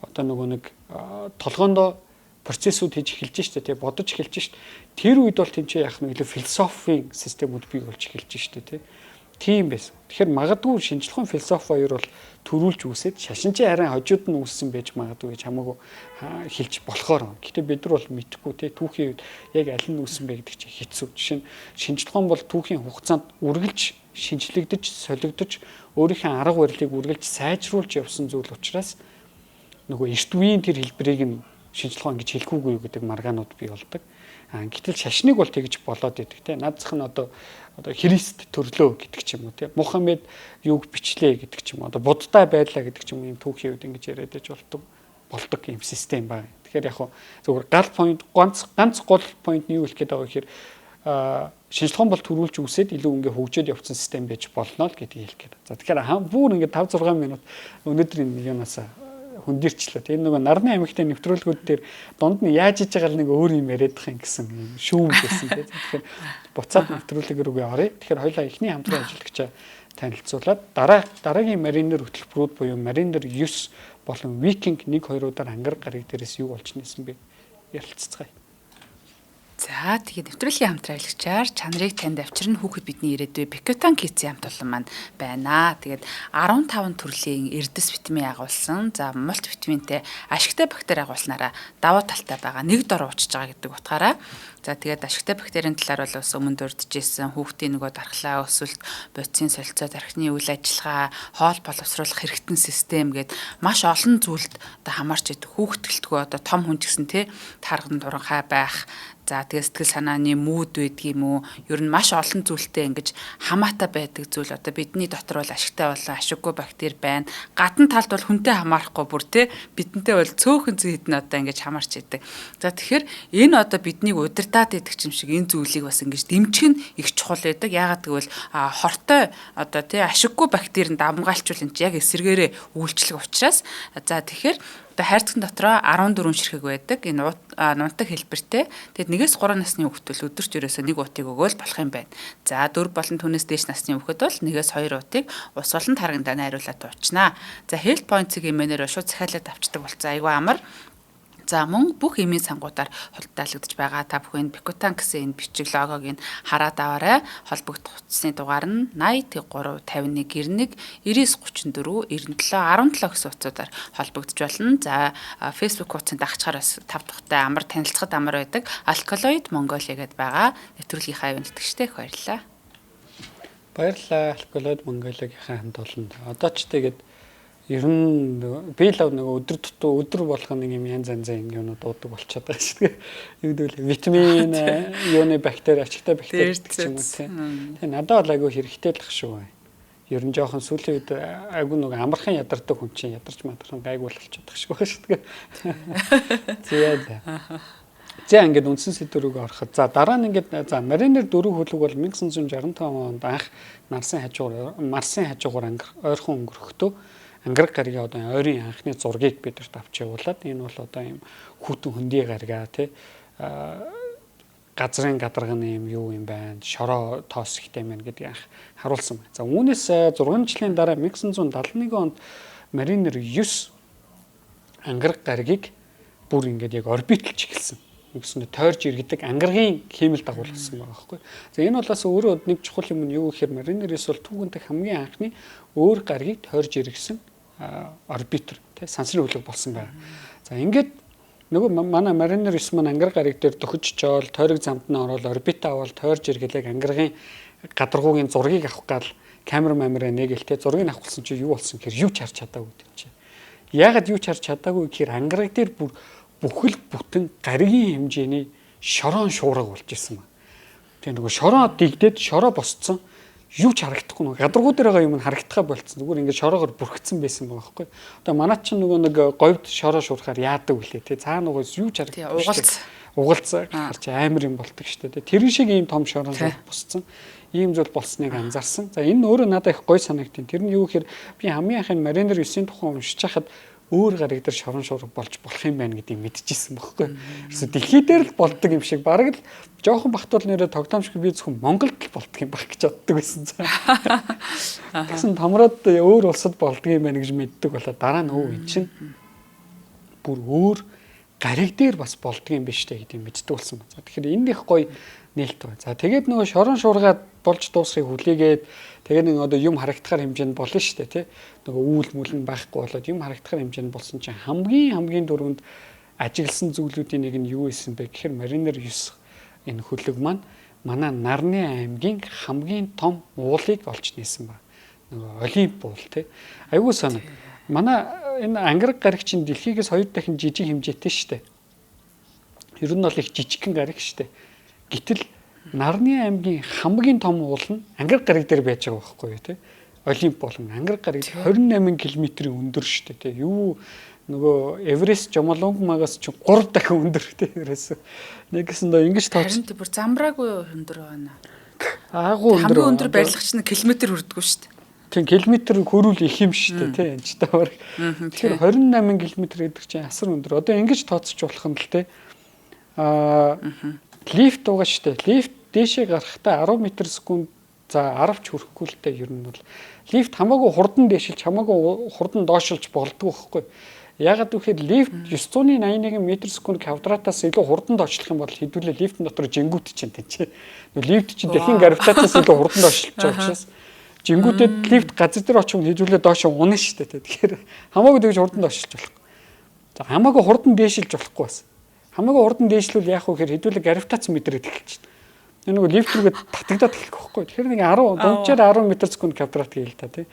одоо нөгөө нэг толгоондоо процессууд хийж эхэлж штэ тий бодож эхэлж штэ тэр үед бол тэнцээ яах нь илүү философийн системүүд бий болж эхэлж штэ тий тийм байсан. Тэгэхээр магадгүй шинжлэх ухааны философи хоёр бол төрүүлж үүсээд шашин чи харин хожууд нь үүссэн байж магадгүй гэж хамаагүй хэлж болохоор. Гэхдээ бид нар бол мэдэхгүй тий түүхийн үед яг аль нь үүссэн бэ гэдэг чинь хэцүү. Жишээ нь шинжлэх ухаан бол түүхийн хугацаанд үргэлж шинжлэгдэж, солигдож өөрийнхөө арга барилыг үргэлж сайжруулж явсан зүйл учраас нөгөө эрт үеийн тэр хэлбэрийг нь шинжлэх ухаан гэж хэлэхүүгүй гэдэг маргаанууд бий болдог. Гэтэл шашныг бол тэгж болоод идэг те. Наадзах нь одоо Христ төрлөө гэдэг ч юм уу те. Мухаммед юуг бичлээ гэдэг ч юм уу. Одоо буддаа байлаа гэдэг ч юм уу юм түүхийн үед ингэж яриад байж болдог юм систем байна. Тэгэхээр яг зөвхөн гал point ганц гол point нь юу хэлэх гээд байгаа гэхээр шинжлэх ухаан бол төрүүлж үсээд илүү ингээ хөгжөөд явсан систем байж болно л гэдгийг хэлэх гээд. За тэгэхээр бүр ингээ 5 6 минут өнөөдрийн миллионоос хөндөрчлөө. Энэ нөгөө нарны амьгтай нэвтрүүлгүүд дээр дунд нь яаж хийж байгаа л нэг өөр юм яриад байгаа юм гэсэн юм шүүм гэсэн тийм. Тэгэхээр буцаад нэвтрүүлгээр үгүй оръё. Тэгэхээр хоёлаа эхний хамтран ажиллагчаа танилцуулаад дараагийн маринер хөтөлбөрүүд буюу маринер 9 болон викинг 1-2-уудаар ангар гараг дээрээс юу болж нээсэн бэ ярилццгаая. За тэгээд нэвтрүүлгийн хамтран ажиллагчаар чанарыг танд авчирна хүүхэд бидний ирээдүй Пикотан Кидсийн хамт олон маань байна. Тэгээд 15 төрлийн эрдэс витамин агуулсан. За мультивитаминтэй ашигтай бактери агуулснараа давуу талтай байгаа нэг дор уучж байгаа гэдэг утгаараа. За тэгээд ашигтай бактерийн талаар бол бас өмнө дурджсэн хүүхдийн нөгөө дархлаа өсөлт, бодисын солилцоо, тархины үйл ажиллагаа, хоол боловсруулах хэрэгтэн систем гээд маш олон зүйлд одоо хамаарч идэг. Хүүхдгэлтгөө одоо том хүн ч гэсэн тий тархан туранхай байх. За тэгээд сэтгэл санааны мууд байдаг юм уу? Ер нь маш олон зүйлтэй ингэж хамаатай байдаг зүйл одоо бидний дотор бол ашигтай болон ашиггүй бактери байна. Гадна талд бол хүнтэй хамаарахгүй бүр тий бидэнтэй бол цөөхөн зүйд нь одоо ингэж хамаарч идэг. За тэгэхээр энэ одоо биднийг удирдаад идэх юм шиг энэ зүйлийг бас ингэж дэмжих нь их чухал байдаг. Яагаад гэвэл хортой одоо тий ашиггүй бактерийн давмгаалчвал энэ яг эсэргээрээ үйлчлэх учраас за тэгэхээр одоо хайрцаг дотроо 14 ширхэг байдаг. Энэ нунтаг хэлбэртэй. Тэгэд 1-3 насны хүүхэд бол өдөрт ерөөсөө 1 уутыг өгөөл болох юм байна. За 4 болон түүнээс дээш насны хүүхэд бол 1-2 уутыг ус болон таргандаа найруулаад уучнаа. За health points-ийн мэнээр шууд захиалаад авчдаг болцсон. Айгүй амар. За мөн бүх эмийн сангуудаар худалдаалагдж байгаа та бүхэн Pikutan гэсэн энэ бичиг логог хараад аваарай. Холбогдох утасны дугаар нь 80 3 51 91 99 34 97 17 гэсэн утсуудаар холбогдож болно. За Facebook хуудсанд дагчаар бас 5 дахьтай амар танилцахад амар байдаг. Alkaloid Mongolia гэдээ байгаа. Нэвтрүүлгийнхаа ивэн итгэжтэй их баярлалаа. Баярлалаа. Alkaloid Mongolia-гийнхаа хамт олон. Одоо ч тэгээд ер нь би л нэг өдөр болгоно нэг юм янз янзын юмнууд дуудаг болчиход байгаа шүү дээ. Юу гэвэл витамин, юуны бактери, ачигтай бактери гэх юм уу тийм. Тэгээ надад бол айгүй хэрэгтэй л ах шүү. Ер нь жоохон сүүлийн үед айгүй нэг амархан ядардаг хүн чинь ядарч мадархан гайгүй болчиход байгаа шүү дээ. За ингээд үндсэн сэдвүүг ороход за дараа нь ингээд за маринер дөрөв хөлөг бол 1965 онд анх Марсын хажуугаар ойрхон өнгөрөхдөө ангар гаригийн одоо ойрын анхны зургийг бидэрт авч явуулаад энэ бол одоо юм хүүтэн хөндөй гарига тий газрын гадарганы юм байна шороо тоос ихтэй байна гэдгийг анх харуулсан байна. За үүнээс 6 жилийн дараа 1971 онд маринер 9 ангар гаригийг бүр ингээд яг орбиталж эхэлсэн. Нэгснэ тойрж иргэдэг ангаргийн хиймэл дагуулсан байгаа байхгүй. За энэ болоос өөрөө нэг чухал юм нь юу гэхээр маринерээс бол түүгэнтэй хамгийн анхны өөр гаригийг тойрж иргэсэн орбитер тий сансрын хөлөг болсон байна. За ингээд нөгөө манай маринер 9 маань ангар гариг дээр дөхөж жоол тойрог замд нь ороод орбит аваад тойрж иргэлэг ангаргийн гадаргуугийн зургийг авах гал камер мамраа нэгэл тий зургийг авахсан чи юу болсон гэхээр юу ч харж чадаагүй гэдэг чи. Яагаад юу ч харж чадаагүй гэхээр ангараг дээр бүр бүхэл бүтэн гаригийн хэмжээний шорон шуурга болж исэн ба. Тэгээ нөгөө шороо дигдээд шороо босцсон юу ч харагдахгүй нөгөө гадаргуу дээр байгаа юм нь харагдахаа болцсон. Зүгээр ингээд шороогоор бүрхсэн байсан байгаа байхгүй. Одоо манай чинь нөгөө нэг говьд шороо шуурхаар яадаг үлээ те. Цаана угаас юу ч харагдахгүй. Угалц гарч амар юм болдог шүү дээ. Тэр шиг ийм том шорон босцсон. Ийм зүйл болсныг анзаарсан. За энэ өөрөө надад их гоё санагдтiin. Тэр нь юу гэхээр би хамгийн анхны маринер 9-ийн тухай уншиж хахад өөр гариг дээр шорон шуурга болж болох юм байна гэдгийг мэдчихсэн байхгүй. Ерөөсө дэлхий дээр л болдог юм шиг бараг л жоохон бахтуул нэрээ тогтоомшгүй би зөвхөн Монголд л болдог юм байх гэж боддог байсан. Тэгсэн томроод өөр улсад болдог юм байна гэж мэддэг болоо дараа нь өө эн чинь бүр өөр гариг дээр бас болдог юм биш үү гэдгийг мэддэг болсон байна. Тэгэхээр энэ их гоё нээлт байна. За тэгээд нөгөө шорон шуургаад болж дуусахыг хүлээгээд тэгээд нэг одоо юм харагдахаар хэмжээнд болно шүү дээ тий. Нөгөө үүл мүл нь байхгүй болоод юм харагдахаар хэмжээнд болсон чинь хамгийн дөрөнд ажигласан зүйлүүдийн нэг нь юу исэн бэ гэхээр маринер 9 энэ хөлөг маань манай Нарны аймгийн хамгийн том уулыг олж нээсэн ба. Нөгөө Олимп уул тий. Айгуу санаа. Манай энэ ангар гариг чинь дэлхийгээс 2 дахин жижиг хэмжээтэй шүү дээ. Ер нь бол их жижигхэн гариг шүү дээ. Гэтэл Нарны аймгийн хамгийн том уул нь ангар гариг дээр байж байгаа байхгүй юу тий. Олимп болон ангар гариг 28 км-ийн өндөр шүү дээ тий. Юу нөгөө Эверест Жомолунгмагаас ч 3 дахин өндөр тий. Ерөөсөө нэгсэн доо ингэж тооцсон. Харин бүр замбраагүй өндөр байна. Аагуу өндөр. Хамгийн өндөр барилгач нь километр хүрдэггүй шүү дээ. Тийм километр хөрүүл их юм шүү дээ тий. Энд ч таар. Тэгэхээр 28 км гэдэг чинь асар өндөр. Одоо ингэж тооцож болох юм л тий. Лифт байгаа шүү дээ. Лифт дээшээ гарахдаа 10 м/сек за 10 ч хүрэхгүй л дээ ер нь бол. Лифт хамаагүй хурдан дээшилж хамаагүй хурдан доошилж болдгоо байхгүй. Яагаад гэвэл лифт 981 м/сек квадратаас илүү хурдан доошлох юм бол хэдүүлээ лифтэн дотор жингүүт чинь тийч. Лифт чинь дэлхийн гравитацаас илүү хурдан доошлж байгаа учраас жингүүтэд лифт газар дээр очих нь хэдүүлээ доош унах шүү дээ. Тэгэхээр хамаагүй тэгж хурдан доошлж болохгүй. За хамаагүй хурдан дээшилж болохгүй бас. Хамаагүй хурдан дээшлүүл яах вэ гэхээр хэдүүлээ гравитац мэдрээд эхэлж байна. Энэ нөгөө лифт рүүгээ татагдаад эхлэх байхгүй. Тэгэхээр нэг 10 дунджаар 10 м/сек квадрат гээл та тий.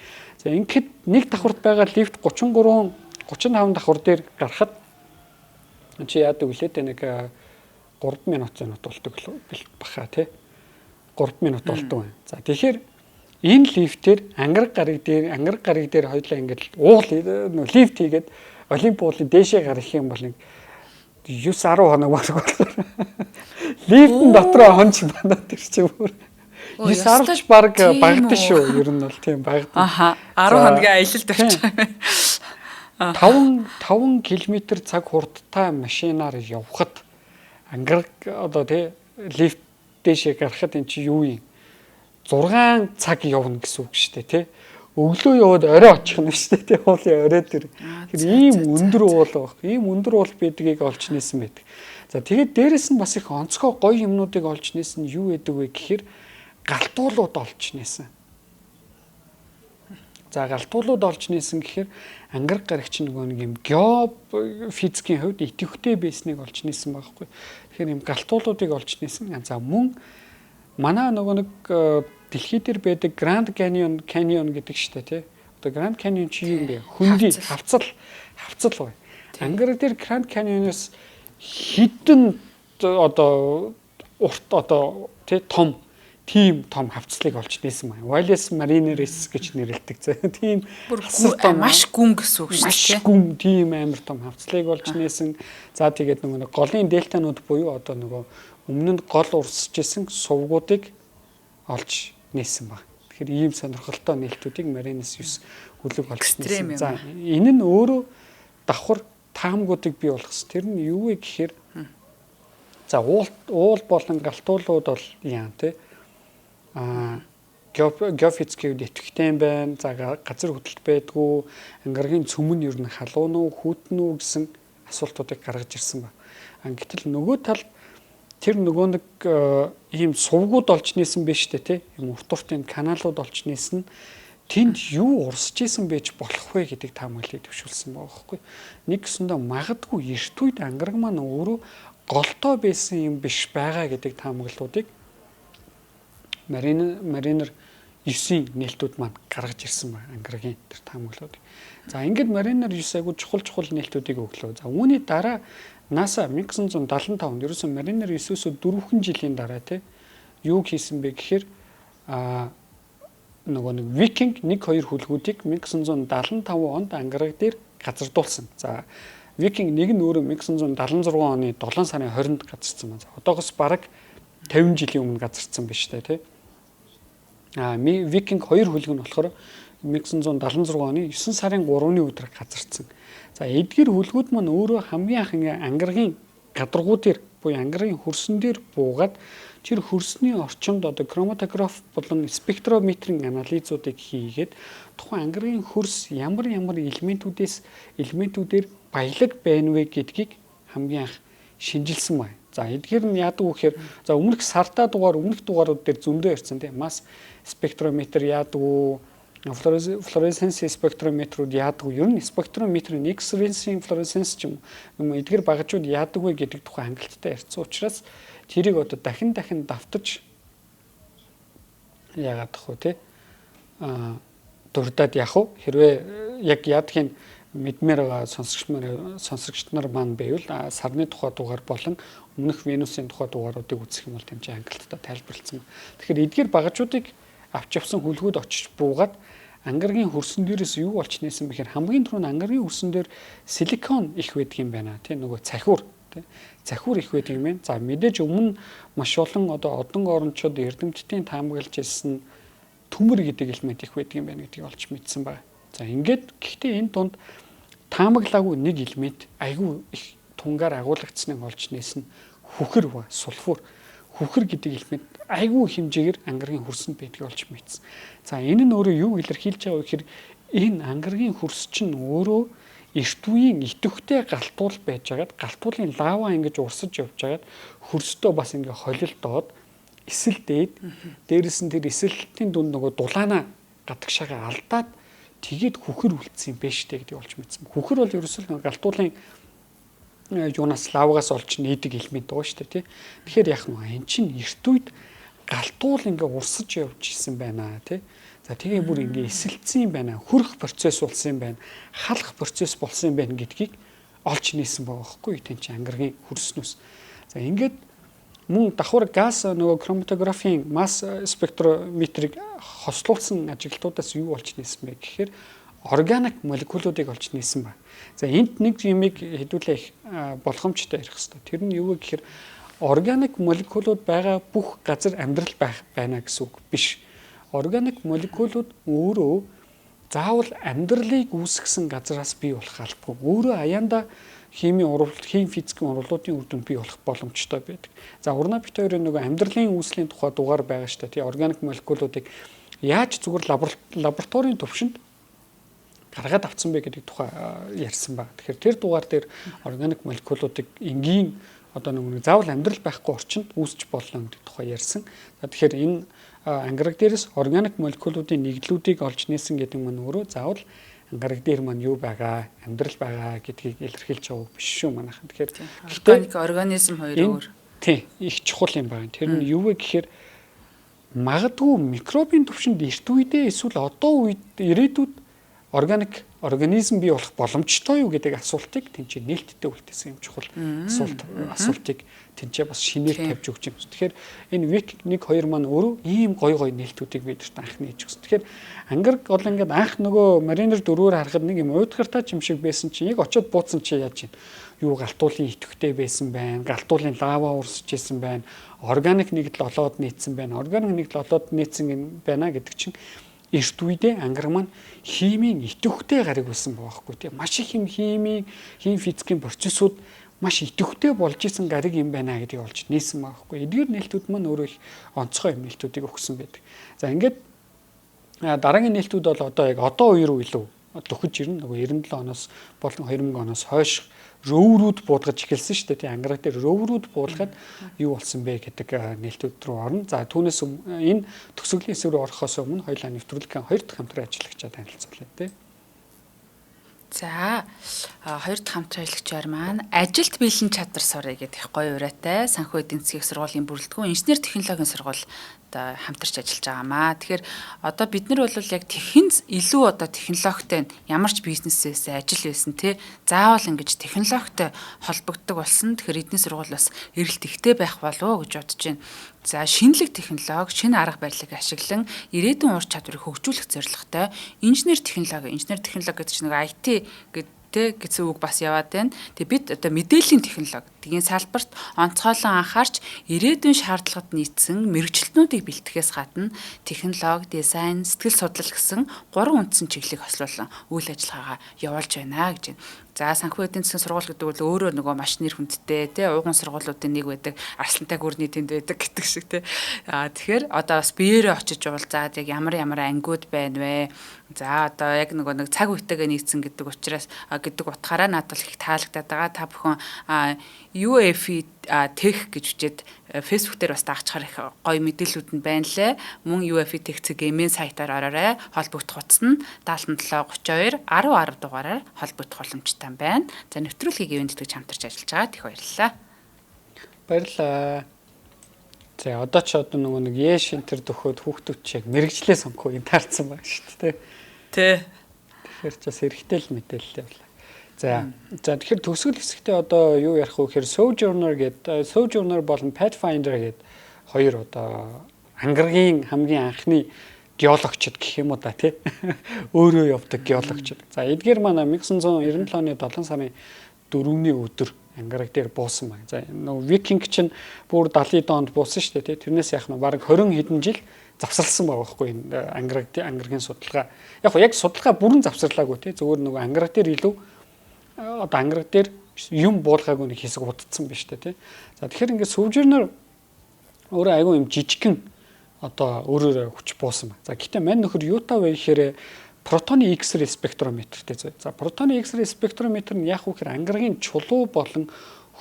За ингээд нэг давхурт байгаа лифт 35 давхур дээр гарахад чи яадаг вүлээ тэ нэг 3 минут болдог баха тий. 3 минут болдог байна. За тэгэхээр энэ лифтээр ангар гариг дээр хоёлаа ингээд уул лифт хийгээд Олимп уулын дээшээ гарах юм бол нэг 9-10 хоног болохоор лифтэн дотроо хонч банаад тэр чинь бүр 9-10 ч баг багд шүү. Ер нь бол тийм багд. Аха 10 хоногийн аялалд орчих. 5 км цаг хурдтай машинаар явхад ангар одоо тий лифт дээшээ гарахад эн чи юу юм 6 цаг явна гэсэн үг шүү дээ тий. өглөө яваад орой очих нь шүү дээ. Тэ уулын орой тэр. Тэгэхээр ийм өндөр уул байх. Ийм өндөр уул бидгийг олж нээсэн байдаг. За тэгээд дээрэс нь бас их онцгой гоё юмнуудыг олж нээсэн нь юу гэдэг вэ гэхээр галтуулууд олж нээсэн. За галтуулууд олж нээсэн гэхээр ангар гарагч нөгөө нэг юм геофизикийн хувьд идэвхтэй байсныг олж нээсэн байхгүй. Тэгэхээр юм галтуулуудыг олж нээсэн. За мөн манай нөгөө нэг дэлхий дээр байдаг Grand Canyon гэдэг штэ тий. Одоо Grand Canyon чи юу юм бэ? Хөндөй хавцал бай. Ангар дээр Grand Canyon-оос хідэн одоо урт одоо тий том хавцлыг олж нээсэн байна. Wireless Marineris гэж нэрлэдэг. Тийм маш гүн гэсэн үг шүү дээ. Маш гүн тийм амар том хавцлыг олж нээсэн. За тэгээд нөгөө голын дельтанууд буюу одоо нөгөө өмнө нь гол урсж исэн сувгуудыг олж нээсэн баг. Тэгэхээр ийм сонирхолтой нээлтүүдийг Marineris 9 хүлэг олж нээсэн. За энэ нь өөрөө давхар таамгуудыг бий болгосон. Тэр нь юу вэ гэхээр за уул болон галтуулууд бол яа тий геофизикийн идэвхтэй юм байна. За газар хөдлөлт байдгүй, ангаргийн цөм нь ер нь халуун уу, хүүтэн үү гэсэн асуултуудыг гаргаж ирсэн ба. Гэтэл нөгөө тал тэр нөгөө нэг ийм сувгууд олж нээсэн байж тээ тий. Ийм урт уртын каналууд олж нээсэн. Тэнд юу урсж исэн байж болох вэ гэдэг таамаглалыг төвшүүлсэн байгаа байхгүй. Нэг гэсэндээ магадгүй эрт үед ангараг маань өөрөө голтой байсан юм биш байгаа гэдэг таамаглалуудыг Mariner 9-ийн нээлтүүд маань гаргаж ирсэн байна ангарагийн тэр таамаглалуудыг. За ингээд Mariner 9 айгуу чухал нээлтүүдийг өглөө. За үүний дараа NASA 1975 онд ерөөсөн Mariner 9-өөс 4 жилийн дараа тий юу хийсэн бэ гэхээр нөгөө нэг Viking 1-2 хүлгүүдийг 1975 онд ангараг дээр газардуулсан. За Viking 1 нь өөрөө 1976 оны 7 сарын 20-нд газардсан байна. Одоогоос бараг 50 жилийн өмнө газардсан байна шүү дээ тий. Viking 2 хүлэг нь болохоор 1976 оны 9 сарын 3-ны өдөр газардсан. За эдгээр хүлгүүд маань өөрөө хамгийн анх ангаргийн гадаргуу дээр буюу ангаргийн хөрсөн дээр буугаад тэр хөрсний орчинд одоо хроматограф болон спектрометрийн анализуудыг хийгээд тухайн ангаргийн хөрс ямар элементүүдээр баялаг байна вэ гэдгийг хамгийн анх шинжилсэн байна. За эдгээр нь яадаг вэ гэхээр за өмнөх дугаарууд дээр зөндөө ирсэн тийм масс спектрометр яадаг уу, флуоресценс спектрометрүүд яадаг уу, ер нь спектрометрийн X-ray-ийн флуоресценс ч юм уу эдгээр багажууд яадаг вэ гэдэг тухай хангалттай ярьсан учраас тэрийг одоо дахин давтаж яагаад тах вэ те дурдаад явах уу хэрвээ яг яадгийн мэдмээр байгаа сонсогч нар маань байвал сарны тухай дугаар болон өмнөх Венусийн тухай дугааруудыг үзэх юм бол тэмцээн хангалттай тайлбарлагдсан. Тэгэхээр эдгээр багажуудыг авч явсан хүлгүүд очиж буугаад ангаргийн хөрсөн дээрээс юу болж нээсэн бэхээр хамгийн түрүүнд ангаргийн хөрсөн дээр силикон их байдаг юм байна. Тэ нөгөө цахиур их байдаг юм байна. За мэдээж өмнө маш олон одоо одон орончууд эрдэмтдийн таамаглаж ирсэн төмөр гэдэг элемент их байдаг юм байна гэдгийг олж мэдсэн байна. За ингээд гэхдээ энэ дунд таамаглаагүй нэг элемент айгүй их тунгаар агуулгдсныг олж нээсэн хүхэр ба сульфур. Хүхэр гэдэг элемент айгүй хэмжээгээр ангаргийн хөрсөнд байдгийг олж мэдсэн. За энэ нь өөрөө юу илэрхийлж байгаа вэ гэхээр энэ ангаргийн хөрс чинь өөрөө эрт үеийн идэвхтэй галтуул байж байгаад галтуулын лава ингэж урсаж явж байгаад хөрстөө бас ингээ холилдоод эсэл дээрэс нь тэр эсэлтийн дунд нөгөө дулаана гадагшаага алдаад тэгээд хүхэр үлдсэн юм байна штэ гэдгийг олж мэдсэн. Хүхэр бол ерөөсөө галтуулын юунаас лавгаас олж нээдэг элемент байгаа штэ тий. Тэгэхээр яг нь энэ чинь эрт үед галтуул ингээ урсаж явж исэн байна тий. За тэгээ бүр ингээ эсэлцсэн юм байна. Хөрөх процесс болсон юм байна. Халах процесс болсон юм байна гэдгийг олж нээсэн байгаа байхгүй тийм чи ангаргийн хөрснөөс. За ингээд мөн давхар газ нөгөө хроматографийн масс спектрометрийг хослуулсан ажиглалтуудаас юу олж нээсэн бэ гэхээр органик молекулуудыг олж нээсэн байна. За энд нэг юмыг хэдүүлээ болгоомжтой ярих хэрэгтэй. Тэр нь юу вэ гэхээр органик молекулууд байгаа бүх газар амьдрал байна гэсэн үг биш. Органик молекулууд өөрөө заавал амьдралыг үүсгэсэн газраас бий болох албагүй. Өөрөө аяанда хим физикийн урвалуудын үр дүнд бий болох боломжтой байдаг. За урна бит хоёрын нөгөө амьдралын үүслийн тухай дугаар байгаа шүү дээ. Тий органик молекулуудыг яаж зүгээр лабораторийн төвшөнд гаргаад авсан бэ гэдэг тухай ярьсан байна. Тэгэхээр тэр дугаар дээр органик молекулуудыг энгийн одоо нэг заавал амьдрал байхгүй орчинд үүсч болно гэдэг тухай ярьсан. Тэгэхээр энэ ангараг дээрээс органик молекулуудын нэгдлүүдийг олж нээсэн гэдэг маань өөрөө заавал ангараг дээр маань юу байгаа, амьдрал байгаа гэдгийг илэрхийлж байгаа биш шүү манайхан. Тэгэхээр организм хоёр өөр. Тийм, их чухал юм байна. Тэр нь юу вэ гэхээр магадгүй микробын төвшөнд эрт үедээ эсвэл одоо үед ирээдүйд органик организм бий болох боломжтой юу гэдэг асуултыг тэнцээ нээлттэй үлдээсэн юм чухал асуултыг тэнцээ бас шинээр тавьж өгч юм. Тэгэхээр энэ вик 1 2 маань өөрөө ийм гой нээлтүүдийг бидэрт анх нээж өгсөн. Тэгэхээр ангараг бол ингээд анх нөгөө маринер дөрвөөр харахад нэг юм уйдгартай юм шиг байсан чинь яг очиод бууцсан чи яаж юм. Юу галтуулын идэвхтэй байсан байна, галтуулын лава урсж исэн байна, органик нэгдэл олоод нийцсэн байна, органик нэгдэл олоод нийцсэн байна гэдэг чинь эрт үедээ ангараг маань химийн идэвхтэй гариг байсан байхгүй тийм маш их юм хим физикийн процессууд маш идэвхтэй болж исэн гариг юм байна гэдгийг олж нээсэн байхгүй. Эдгээр нээлтүүд маань өөрөө их онцгой юм нээлтүүдийг өгсөн байдаг. За ингээд дараагийн нээлтүүд бол одоо яг одоо үе рүү илүү төхөж ирнэ. Нөгөө 97 оноос болон 2000 оноос хойш рөөврүүд буудгаж эхэлсэн шүү дээ. Тийм ангараг дээр рөөврүүд буулгаад юу болсон бэ гэдэг нээлтүүд рүү орно. За түүнээс энэ төсөглийн хэсэг рүү орохоос өмнө хоёулаа нэвтрүүлгийн 2 дахь хамтран ажиллагчаа танилцуулъя тий. За 2 дахь хамтран ажиллагчаар маань ажилд бэлэн чадвар сурах гэдэг их гоё ураатай санхүү эдийн засгийн сургуулийн бүрэлдэхүүн инженер технологийн сургууль одоо хамтарч ажиллаж байгаамаа. Тэгэхээр одоо бид нар бол яг технз илүү одоо технологитой ямар ч бизнесээс ажил байсан те заавал ингэж технологитой холбогддог болсон. Тэгэхээр эдний сургууль бас эрэлт ихтэй байх болов уу гэж бодож байна. За шинэлэг технологи, шинэ арга барилыг ашиглан ирээдүйн ур чадварыг хөгжүүлэх зорилготой инженер технологи гэдэг чинь нэг IT гэсэн үг бас яваад байна. Тэгээ бид одоо мэдээллийн технологи тгийн салбарт онцгойлон анхаарч ирээдүйн шаардлагад нийцсэн мэрэгчлэтнүүдийг бэлтгэхээс гадна технологи, дизайн, сэтгэл судлал гэсэн 3 үндсэн чиглэлийг хослуулан үйл ажиллагаагаа явуулж байна гэж байна. За санхүү эдийн засгийн сургууль гэдэг бол өөрөө нөгөө маш нэр хүндтэй тий ууган сургуулиудын нэг байдаг арслантай гүрний тэнд байдаг гэдэг шиг тий. Тэгэхээр одоо бас биеэрээ очиж уулзаад яг ямар ангиуд байна вэ? За одоо яг нэг цаг үетэйгээ нийцсэн гэдэг учраас гэдэг утгаараа надад их таалагдаад байгаа. Та бүхэн UEFI Tech гэж үчээд Facebook дээр бас дагчаар их гоё мэдээлэлүүд нь байна лээ. Мөн UEFI Tech цэгийн сайтаар ороорой. Холбогдох утас нь 7732 1010 дугаараар холбогдох боломжтой байна. За нэвтрүүлгийг ивент тэтгэж хамтарч ажиллаж байгаа. Их баярлалаа. Баярлалаа. За одоо ч одоо нөгөө нэг яш энтер дөхөд хүүхдүүд чиг мэрэгчлээ сонгох юм таарсан байна шүү дээ. Тэ. Тэгэхээр ч бас хэрэгтэй л мэдээлэлтэй байна. За тэгэхээр төгсгөл хэсэгтээ одоо юу ярих вэ гэхээр Sojourner болон Pathfinder гэдэг хоёр одоо ангаргийн хамгийн анхны геологчд гэх юм уу да тий. Өөрөө явдаг геологчд. За эдгээр маань 1997 оны 7 сарын 4-ний өдөр ангараг дээр буусан байна. За нөгөө викинг чинь бүр 70 донд буусан шүү дээ тий. Тэрнээс яах нь бараг 20 хэдэн жил завсарласан байгаа байхгүй энэ ангаргийн судалгаа. Яг судалгаа бүрэн завсарлаагүй тий. Зөвхөн нөгөө ангараг дээр илүү одоо ангараг дээр юм буулгаагүй нэг хэсэг удацсан байна шүү дээ тий. За тэгэхээр ингээд Sojourner өөрөө айгүй юм жижигхэн одоо өөрөөр хүч буусан байна. За гэхдээ мань нөхөр юутай вэ гэхээр протоны X-ray спектрометртэй зүй. За протоны X-ray спектрометр нь яг үхээр ангаргийн чулуу болон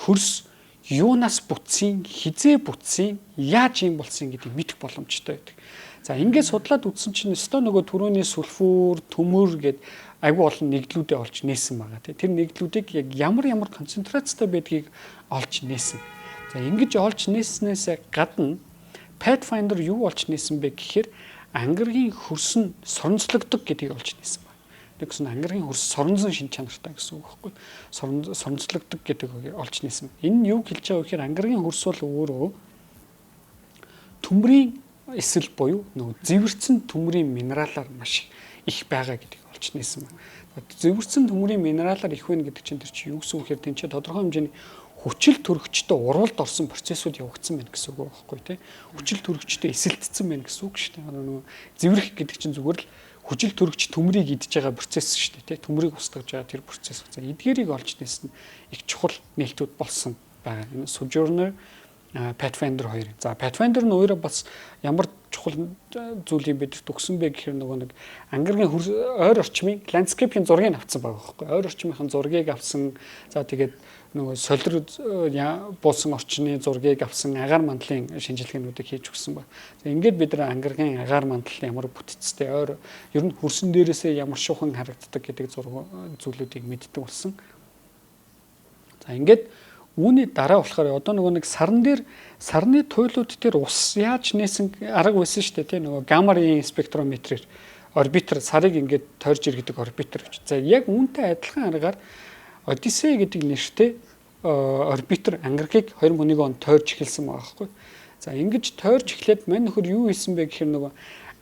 хөрс юунаас бүтсэн, хизээ бүтсэн, яаж юм болсон гэдгийг мэдэх боломжтой байдаг. За ингээд судлаад үзсэн чинь өстой нөгөө түрүүний сульфур, төмөр гэд айгүй олон нэгдлүүдээ олж нээсэн байгаа. Тэр нэгдлүүдийг яг ямар концентрацтай байдгийг олж нээсэн. За ингэж олж нээснээс гадна Pathfinder юу олж нээсэн бэ гэхээр ангаргийн хөрс нь соронзлогдог гэдгийг олж нээсэн байна. Тэгсэн ангаргийн хөрс соронзон шин чанартай гэсэн үг байхгүй. Соронзлогдог гэдгийг олж нээсэн. Энэ нь юу хэлж байгаа вэ гэхээр ангаргийн хөрс бол өөрөө төмрийн эсэл буюу нөгөө зэвэрцэн төмрийн минералаар маш их байгаа гэдгийг олж нээсэн байна. Зэвэрцэн төмрийн минералаар их байна гэдэг чинь тэр чинь юу гэсэн үг хэрэг тэнцээ тодорхой хэмжээний хүчил төрөгчтэй уралд орсон процессыг явагдсан байна гэсэн үг байхгүй тий. Хүчил төрөгчтэй эсэлтсэн байна гэсэн үг шүү дээ. Нөгөө зэврэх гэдэг чинь зүгээр л хүчил төрөгч төмрийг идж байгаа процесс шүү дээ тий. Төмрийг устгаж байгаа тэр процесс. За эдгээрийг олж нээсэн их чухал нээлтүүд болсон байгаа. Энэ Sojourner Pathfinder 2. За Pathfinder нь өөрөө бас ямар чухал зүйлийг бидэнд өгсөн бэ гэхээр нөгөө нэг ангаргийн ойр орчмын landscape-ийн зургийг авсан байгаа байхгүй. Ойр орчмынхын зургийг авсан. За тэгээд нөгөө солир буусан орчны зургийг авсан агаар мандлын шинжилгээнүүдийг хийж өгсөн ба. За ингээд бид нар ангаргийн агаар мандал ямар бүтцтэй ойр ер нь хөрсөн дээрээсээ ямар шухан харагддаг гэдэг зүйлүүдийг мэддэг болсон. За ингээд үүний дараа болохоор одоо нөгөө нэг сарны туйлууд дээр ус яаж нээсэн арга байсан шүү дээ тийм нөгөө гамма-ийн спектрометрээр орбитер сарыг ингээд тойрж иргэдэг орбитер гэж. За яг үүнтэй адилхан аргаар Одиссей гэдэг нэртэй орбитер ангаргийг 2001 онд тойрж эхэлсэн байгаа байхгүй. За ингэж тойрж эхлээд мань нөхөр юу хийсэн бэ гэхээр нөгөө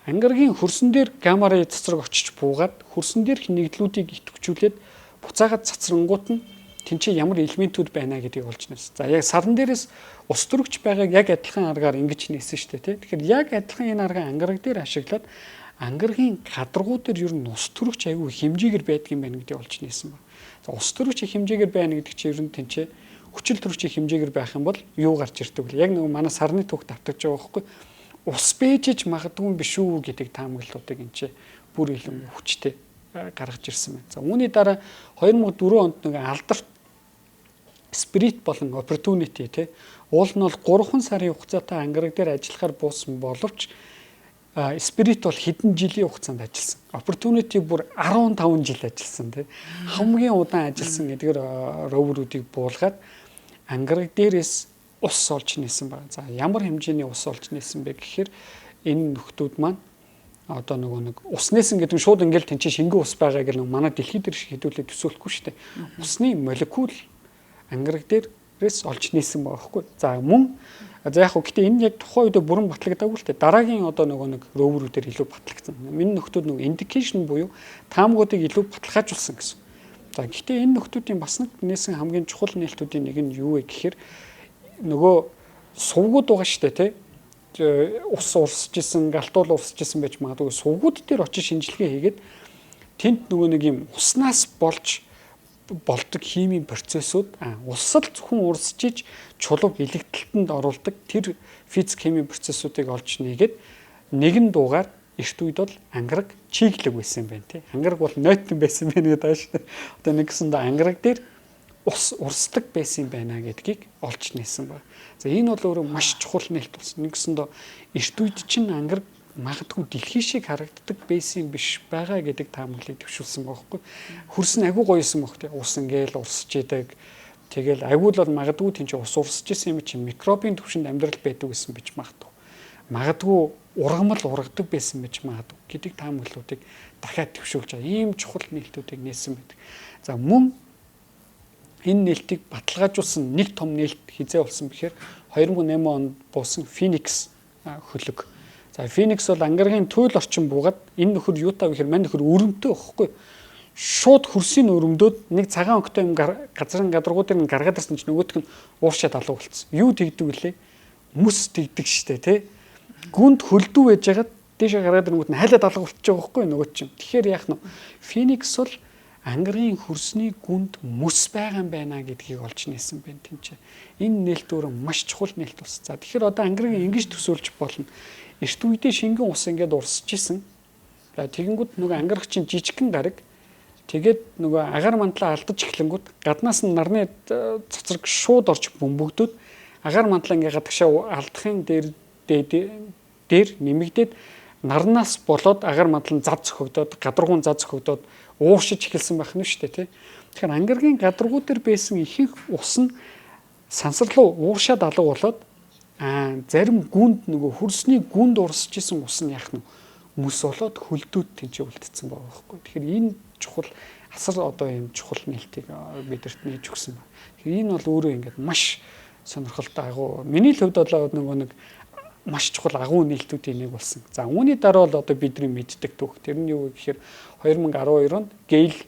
ангаргийн хөрсөн дээр гамма-ийн цацраг очиж буугаад хөрсөн дээрх нэгдлүүдийг идэвхжүүлээд буцаагаад цацрангуут нь тэнцээ ямар элементүүд байна гэдгийг олж нээсэн. За яг сарн дээрээс ус төрөгч байгааг яг адилхан аргаар ингэж нээсэн шүү дээ. Тэгэхээр яг адилхан энэ арга ангараг дээр ашиглаад ангаргийн гадаргуу дээр ер нь ус төрөгч аягүй хэмжээгээр байдаг юм байна гэдгийг олж нээсэн ба. За ус төрөгч хэмжээгээр байна гэдэг чинь ер нь тэнцээ хүчил төрөгчийн хэмжээгээр байх юм бол юу гарч ирдэг вэ? Яг нөгөө манай сарны түүх давтагч байгаа байхгүй. Ус бэжж магадгүй биш үү гэдэг таамаглалуудыг энэ чинь бүр илүү хүчтэй гаргаж ирсэн байна. За үүний дараа 2004 онд нэг алдарт Spirit болон Opportunity тий уул нь бол 3 сарын хугацаатай ангараг дээр ажиллахаар буусан боловч Spirit бол хэдэн жилийн хугацаанд ажилласан. Opportunity бүр 15 жил ажилласан тий хамгийн удаан ажилласан гэдгээр роверуудыг буулгаад ангараг дээрээс ус олж нээсэн байна. За ямар хэмжээний ус олж нээсэн бэ гэхээр энэ нөхдүүд маань одоо нөгөө нэг ус нээсэн гэдэг нь шууд ингээл тэнцээ шингэн ус байгаа гэл манай дэлхий дээр шиг хэдүүлээ төсөөлөхгүй шүү дээ. Усны молекул ангараг дээрээс олж нээсэн байгаа хгүй. За мөн за яг хөө гэтээ энэ яг тухайн үед бүрэн батлагдаагүй л дээ. Дараагийн одоо нөгөө нэг роверүүдээр илүү батлагдсан. Энэ нөхдүүд нөгөө indication буюу таамгуудыг илүү баталгаажуулсан гэсэн. За гэтээ энэ нөхдүүдийн бас нэг нээсэн хамгийн чухал нээлтүүдийн нэг нь юу вэ гэхээр нөгөө сувгууд байгаа шүү дээ тий. Ус урсж исэн, галтуул урсж исэн байж магадгүй сувгууд дээр очиж шинжилгээ хийгээд тэнд нөгөө нэг юм уснаас болж болдог химийн процессууд усал зөвхөн урсж иж чулууг элэгдэлтэнд оруулдаг тэр физик химийн процессуудыг олж нээгээд нэгэн дуугаар эрт үед бол ангараг чиглэг байсан юм байна тий. Ангараг бол нойтон байсан байна гэдэг ааш. Одоо нэгсэндээ ангараг дээр ус урсдаг байсан юм байна гэдгийг олж нээсэн ба. За энэ бол өөрөө маш чухал нээлт болсон. Нэгсэндээ эрт үед чинь ангараг магадгүй дэлхий шиг харагддаг байсан биш байгаа гэдэг таамаглалыг төвшүүлсэн байхгүй. Хөрс нь агүй гоёсэн баг тий. Ус ингээл урсж идэг. Тэгэл агуул бол магадгүй тийч ус урсж исэн юм чинь микробын төвшөнд амьдрал байдаг гэсэн бич магадгүй. Магадгүй ургамал ургадаг байсан бич магадгүй гэдэг таамаглалуудыг дахиад төвшүүлж байгаа. Ийм чухал нээлтүүдийг нээсэн байдаг. За мөн энэ нээлтийг баталгаажуулсан нэг том нээлт хизээ болсон бэхээр 2008 онд буусан Phoenix хөлөг. За Phoenix бол ангаргийн туйл орчин буугаад энэ нөхөр юу таа гэхээр мань нөхөр өрөмтөө байхгүй. Шууд хөрсийн өрөмдөөд нэг цагаан огтой юм газрын гадаргуудыг гаргаад ирсэн чинь нөгөөх нь ууршаад алуу болцсон. Юу тэгдэг вүлээ? Мөс тэгдэг штэ тий. Гүнд хөлдөө байж хагаад дээшээ гаргаад ирэнгүүт нь хайлаад алга болчихж байгаа байхгүй нөгөө чинь. Тэгэхээр яах нь Phoenix бол ангаргийн хөрсний гүнд мөс байгаа юм байна гэдгийг олж нээсэн байна тийм ч. Энэ нээлт өөрөө маш чухал нээлт ус. За тэгэхээр одоо ангаргийг ингэж төсөөлж болно. Эрт үедээ шингэн ус ингээд урсж исэн. Тэгэнгүүт нөгөө ангарагчин жижигхэн гараг тэгээд нөгөө агаар мандлаа алдаж эхлэнгүүт гаднаас нь нарны цацраг шууд орж бөмбөгдөд агаар мандлаа ингээд гадагшаа алдахын дээр нэмэгдээд нарнаас болоод агаар мандал нь зав зөхөгдөөд гадаргуун зав зөхөгдөөд ууршиж эхэлсэн байх нь шүү дээ тий. Тэгэхээр ангаргийн гадаргуу дээр байсан ихэнх ус нь сансар руу ууршаад алга болоод зарим гүнд нөгөө хөрсний гүнд урсж исэн ус нь яах нь мөс болоод хөлдөөд тэнцээ үлдсэн байгаа байхгүй. Тэгэхээр энэ чухал асар одоо юм чухал нээлтийг бидэрт нээж өгсөн байна. Тэгэхээр энэ бол өөрөө ингээд маш сонирхолтой агуу. Миний хувьд бол нөгөө нэг маш чухал агуу нээлтүүдийн нэг болсон. За үүний дараа бол одоо бидний мэддэг түүх. Тэр нь юу гэхээр 2012 онд Gale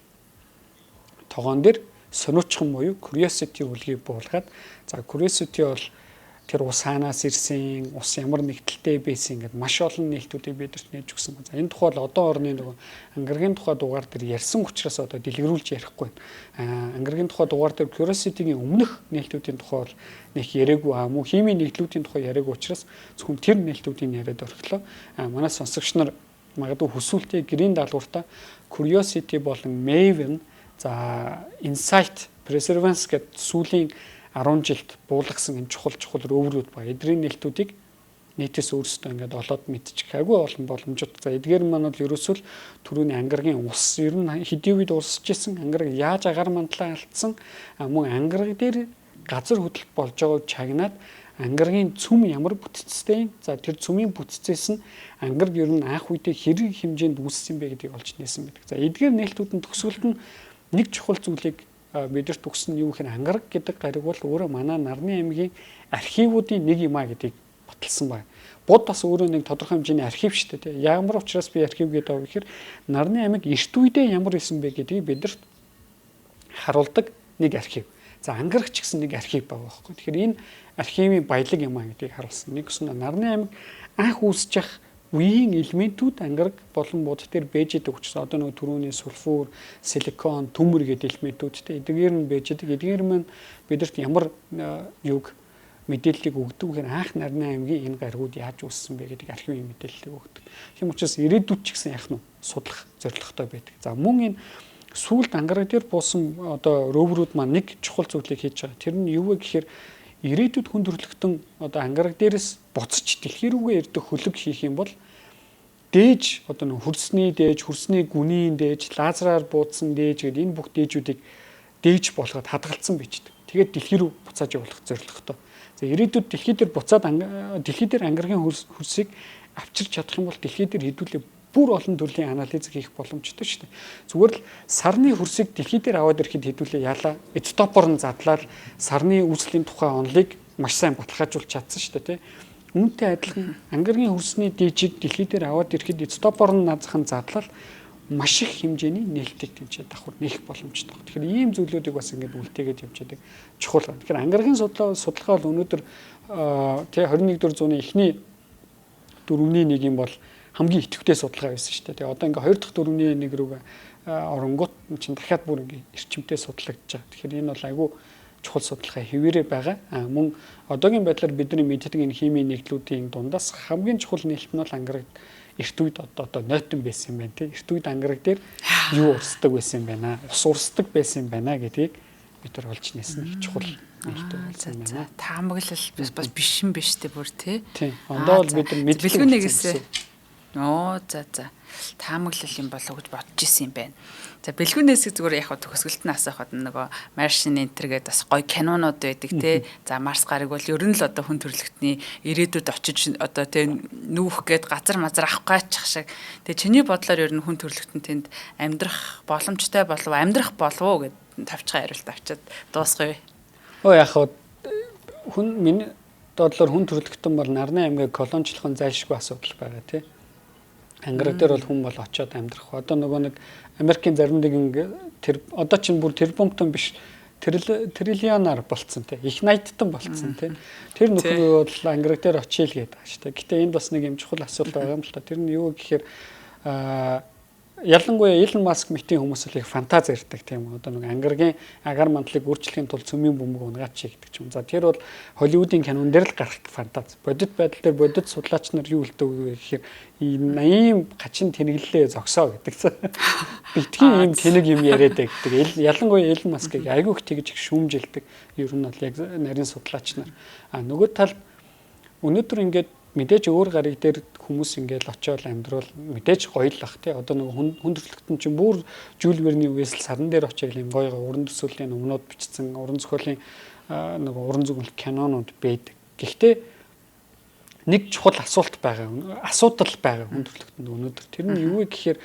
тогоон дээр сониучхан буюу Curiosity үлгийг буулгаад за Curiosity бол тэр ус хаанаас ирсэн, ус ямар нэгдэлтэй байсан ингээд маш олон нээлтүүдийг бидэрт нээж өгсөн. За энэ тухай бол одоо орны нөгөө ангиргийн тухай дугаар дээр ярьсан учраас одоо дэлгэрүүлж ярихгүй байна. Ангиргийн тухай дугаар дээр Curiosity-гийн өмнөх нээлтүүдийн тухай бол нэг яриаггүй мөн химийн нэгдлүүдийн тухай яриаггүй учраас зөвхөн тэр нээлтүүдийг яриад орхилоо. Манай сонсогч нар магадгүй хүсвэл гэрийн даалгавартаа Curiosity болон Maven за Insight, Perseverance гэдэг сүүлийн 10 жилд буулгасан энэ чухал рөөврүүд ба эдрийн нээлтүүдийг нийтээс өөрсдөө ингээд олоод мэдчих айгүй олон боломжууд. За эдгээр маань бол ерөөсөө л түрүүний ангиргийн ус ер нь хэдийн үед урсж исэн ангираг яаж агаар мандлаа алдсан мөн ангираг дээр газар хөдлөлт болж байгааг чагнаад ангиргийн цөм ямар бүтцтэй. За тэр цөмийн бүтцээс нь ангираг ер нь анх үедээ хэрэг хэмжээнд үүссэн бэ гэдгийг олж нээсэн байдаг. За эдгээр нээлтүүдийн төгсгөлд нь нэг чухал зүйлийг бидэрт өгсөн юу гэхээр ангираг гэдэг гариг бол өөрөө манай Нарны аймгийн архивуудын нэг юм а гэдгийг баталсан байна. Бод бас өөрөө нэг тодорхой хэмжээний архив шүү дээ. Ямар учраас би архив гэдэг вэ гэхээр Нарны аймаг эрт үедээ ямар исэн бэ гэдгийг бидэрт харуулдаг нэг архив. За ангирагч гэсэн нэг архив байгаа байхгүй. Тэгэхээр энэ архивын баялаг юм а гэдгийг харуулсан. Нэг нь Нарны аймаг анх үүсэж ах үеийн элементүүд ангираг болон бод дээр бэж идэг учраас одоо нөгөө түрүүний сульфур, силикон, төмөр гэдэг элементүүдтэй эдгээр нь бэж идэг. Эдгээр маань бидэрт ямар юг мэдээллийг өгдөг гэхээр анх Нарны аймгийн энэ гаригууд яаж үүссэн бэ гэдэг архивын мэдээллийг өгдөг. Тийм учраас ирээдүйд ч гэсэн яах нь судлах зорилготой байдаг. За мөн энэ сүүлд ангираг дээр буусан одоо рөөврүүд маань нэг чухал зүйлийг хийж байгаа. Тэр нь юу вэ гэхээр ирээдүйд хүн төрөлхтөн одоо ангираг дээрээс буцаж дэлхий рүүгээ ирдэг хөлөг хийх юм бол дээж одоо нэг хөрсний дээж, хөрсний гүнийн дээж, лазераар буудсан дээж гэдэг энэ бүх дээжүүдийг дээж болгоод хадгалсан бичдэг. Тэгээд дэлхий рүү буцааж явуулах зорилготой. За ирээдүйд дэлхий дээр буцаад дэлхий дээр ангиргийн хөрсийг авчирч чадах юм бол дэлхий дээр хэдүүлээ бүр олон төрлийн анализ хийх боломжтой шүү дээ. Зүгээр л сарны хөрсийг дэлхий дээр аваад ирэхэд хэдүүлээ яалаа стопор нь задлаад сарны үүслийн тухай онолыг маш сайн баталгаажуулж чадсан шүү дээ, тий. Үүнтэй адилхан ангиргийн хөрсний дээжийг дэлхий дээр аваад ирэхэд стопор нь назхан задлал маш их хэмжээний нээлтийг тэмцээд давхар нээх боломжтой. Тэгэхээр ийм зүйлүүдийг бас ингээд үлдээгээд явж байгаа чухал. Тэгэхээр ангиргийн судалгаа бол өнөөдөр тий 21-р зууны эхний дөрөвний нэг юм бол хамгийн идэвхтэй судалгаа байсан шүү дээ. Тэгээ одоо ингээ 2 дахь дөрөвний нэг рүүгээ оронгууд чинь дахиад бүр ингээ эрчимтэй судлагдаж байгаа. Тэгэхээр энэ бол айгүй чухал судалгаа хэвээрээ байгаа. Мөн одоогийн байдлаар бидний мэддэг энэ химийн нэгдлүүдийн дундаас хамгийн чухал нээлт нь бол ангираг эрт үед одоо нойтон байсан юм байна тий. Эрт үед ангираг дээр юу урсдаг байсан юм байна. Ус урсдаг байсан юм байна гэдгийг бид нар олж нээсэн их чухал нээлт байсан байна. Таамаглал бас биш юм биш тий бүр тий. Тийм. Ондоо бол бид нар бэлгүүнээс за таамаглал юм болов гэж бодож исэн юм байна. За бэлгүүнээс зүгээр яг төгсгөлт нь асуухад нөгөө Маршин энтергээд бас гоё кинонууд байдаг тий. За Марс гариг бол ер нь л одоо хүн төрөлхтний ирээдүйд очиж одоо тий нүүх гээд газар мазар авах гайчих шиг. Тэгээ чиний бодлоор ер нь хүн төрөлхтөн тэнд амьдрах боломжтой болов амьдрах болов уу гэд тавчгаа хариулт авчиад дуусгая. Яг хүн миний бодлоор хүн төрөлхтөн бол Нарны аймгийг колоничлохын зайлшгүй асуудал байгаа тий. Ангираг дээр бол хүн бол очиод амьдрах. Одоо нөгөө нэг Америкийн зарим нэг тэр одоо чинь бүр тэрбумтон биш триллионаар болцсон тий. Их найттан болцсон тий. Тэр нөхөр бол ангираг дээр очие л гээд байгаа шүү дээ. Гэтэ энд бас нэг юм чухал асуудал байгаа юм л та. Тэр нь юу гэхээр ялангуяа Илон Маск мэтийн хүмүүс л их фантаз ярьдаг тийм үү. Одоо нэг ангиргийн агаар мандлыг өөрчлөхийн тулд цөмийн бөмбөг унгаач гэдэг ч юм. За тэр бол Холливуудын кинон дээр л гарах фантаз. Бодит байдал дээр бодит судлаач нар юу хэлдэг вэ гэхээр ийм гачин тэнэглэлээ зогсоо гэдэг. Битгий ийм тэнэг юм яриад байдаг. Ялангуяа Илон Маскыг айгүй их тэгж их шүүмжилдэг. Ер нь бол яг нарийн судлаач нар. Нөгөө талд өнөөдөр ингээд мэдээж өөр гариг дээр хүмүүс ингээл очиод амьдрал мэдээж гоё л бах тий. Одоо нэг хүн төрөлхтөн чинь бүр Жюль Верний үеэс л саран дээр очиод юм гоё уран төсөөллийн өмнөд бичсэн уран зохиолын нэг уран зохиол кинонууд байдаг. Гэхдээ нэг чухал асуудал байгаа хүн төрөлхтөнд өнөөдөр. Тэр нь юу вэ гэхээр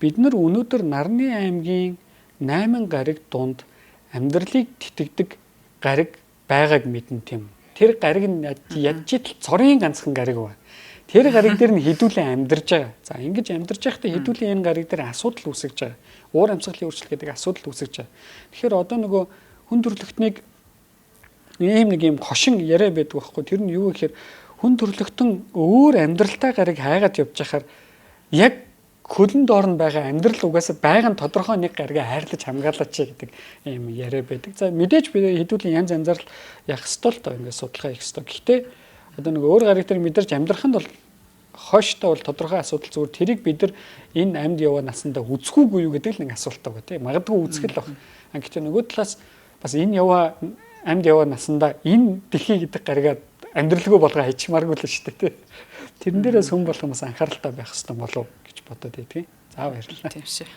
бид нар өнөөдөр Нарны аймгийн 8 гариг дунд амьдралыг тэтгдэг гариг байгааг мэдэн тийм. Тэр гариг нь ядчил цорын ганцхан гариг байна. Тэр гариг дээр нь хэдүүлэн амьдарч байгаа. За ингэж амьдарч байхдаа хэдүүлэн энэ гариг дээр асуудал үүсгэж байгаа. Уур амьсгалын өөрчлөлт гэдэг асуудал үүсгэж байгаа. Тэгэхээр одоо нөгөө хүн төрөлхтнийг нэг юм хошин яриа байдаг байхгүй. Тэр нь юу гэхээр хүн төрлөختөн өөр амьдралтай гариг хайгаад явж байхаар яг хөлн доор нь байгаа амьдрал угаасаа байгаль тодорхой нэг гаригаа хайрлаж хамгаалаач гэдэг юм яриа байдаг. За мэдээж бид хэдүүлийн янз янзаар л явах ёстой л тоо ингээд судалгаа хийх ёстой. Гэхдээ одоо нэг өөр гариг дээр мэдэрч амьдрахын бол хойштой бол тодорхой асуудал зүгээр тэрийг бид нар энэ амьд яваа насандаа үзэхүүгүй юу гэдэг л нэг асуулт байгаа тийм. Магадгүй үзэх л баг. Гэхдээ нөгөө талаас бас энэ яваа амьд яваа насандаа энэ дэлхий гэдэг гаригаа амьдралгүй болгоо хайчмааргүй л шүү дээ тийм. Тэрэн дээрээс хүн болгоомос анхааралтай байх хэрэгтэй болов гэж бодоод байдгийг. За баярлалаа. Тийм шүү.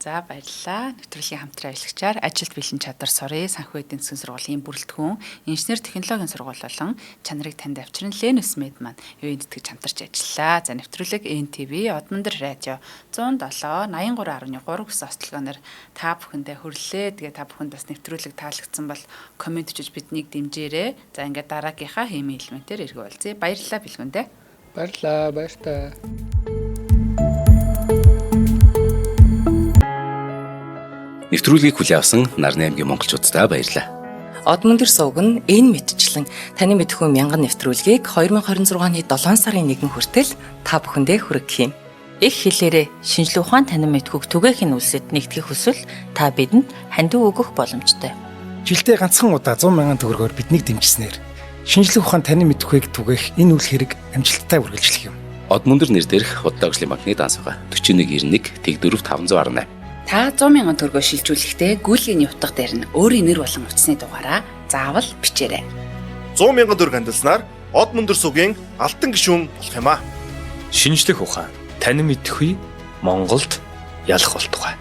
За баярлалаа. Нэвтрүүлгийн хамтран ажиллагчаар ажилд бэлэн чадвар сурын санхүү эдийн засгийн сургуулийн бүрэлдэхүүн инженер технологийн сургууль болон чанарыг танд авчран Lenus Med маань юунд тэтгэж хамтарч ажиллаа. За нэвтрүүлэг NTV Одмондөр радио 107 83.3 гэсэн ослогооноор та бүхэндээ хүрлээ. Тэгээ та бүхэнд бас нэвтрүүлэг таалагдсан бол комент хийж биднийг дэмжээрэй. За ингээд дараагийнхаа хэмээн элементээр эргүүлцгээе. Баярлалаа бэлгүндээ. Баярлалаа. Баяртай. Нэвтрүүлгийг хүлээн авсан Нарны аймгийн монголчуудаа баярлалаа. Одмондөр сувг нь энэ мэдчлэн таны мэдхүй мянган нэвтрүүлгийг 2026 оны 7 сарын 1 хүртэл та бүхэндээ хүргэх юм. Их хэлээрээ шинжлэх ухаан танин мэдхүйг түгээхийн үлсэд нэгтгэх хүсвэл та бидэнд хандив өгөх боломжтой. Жилдээ ганцхан удаа 100,000 төгрөгөөр биднийг дэмжснээр шинжлэх ухаан танин мэдхүйг түгээх энэ үйл хэрэг амжилттай үргэлжлэх юм. Одмондөр нэр дээрх Худалдаа өвчлийн банкны дансгаа 4191 тэг 4518. Та 100,000 төгрөгөөр шилжүүлэхдээ гүйлгээний утга дээр нь өөрийн нэр болон утасны дугаараа заавал бичээрэй. 100,000 төгрөг хандалснаар Одмондөр сувгийн алтан гишүүн болох юм а. Шинжлэх ухаан, танин мэдхүй Монголд ялах болтугай.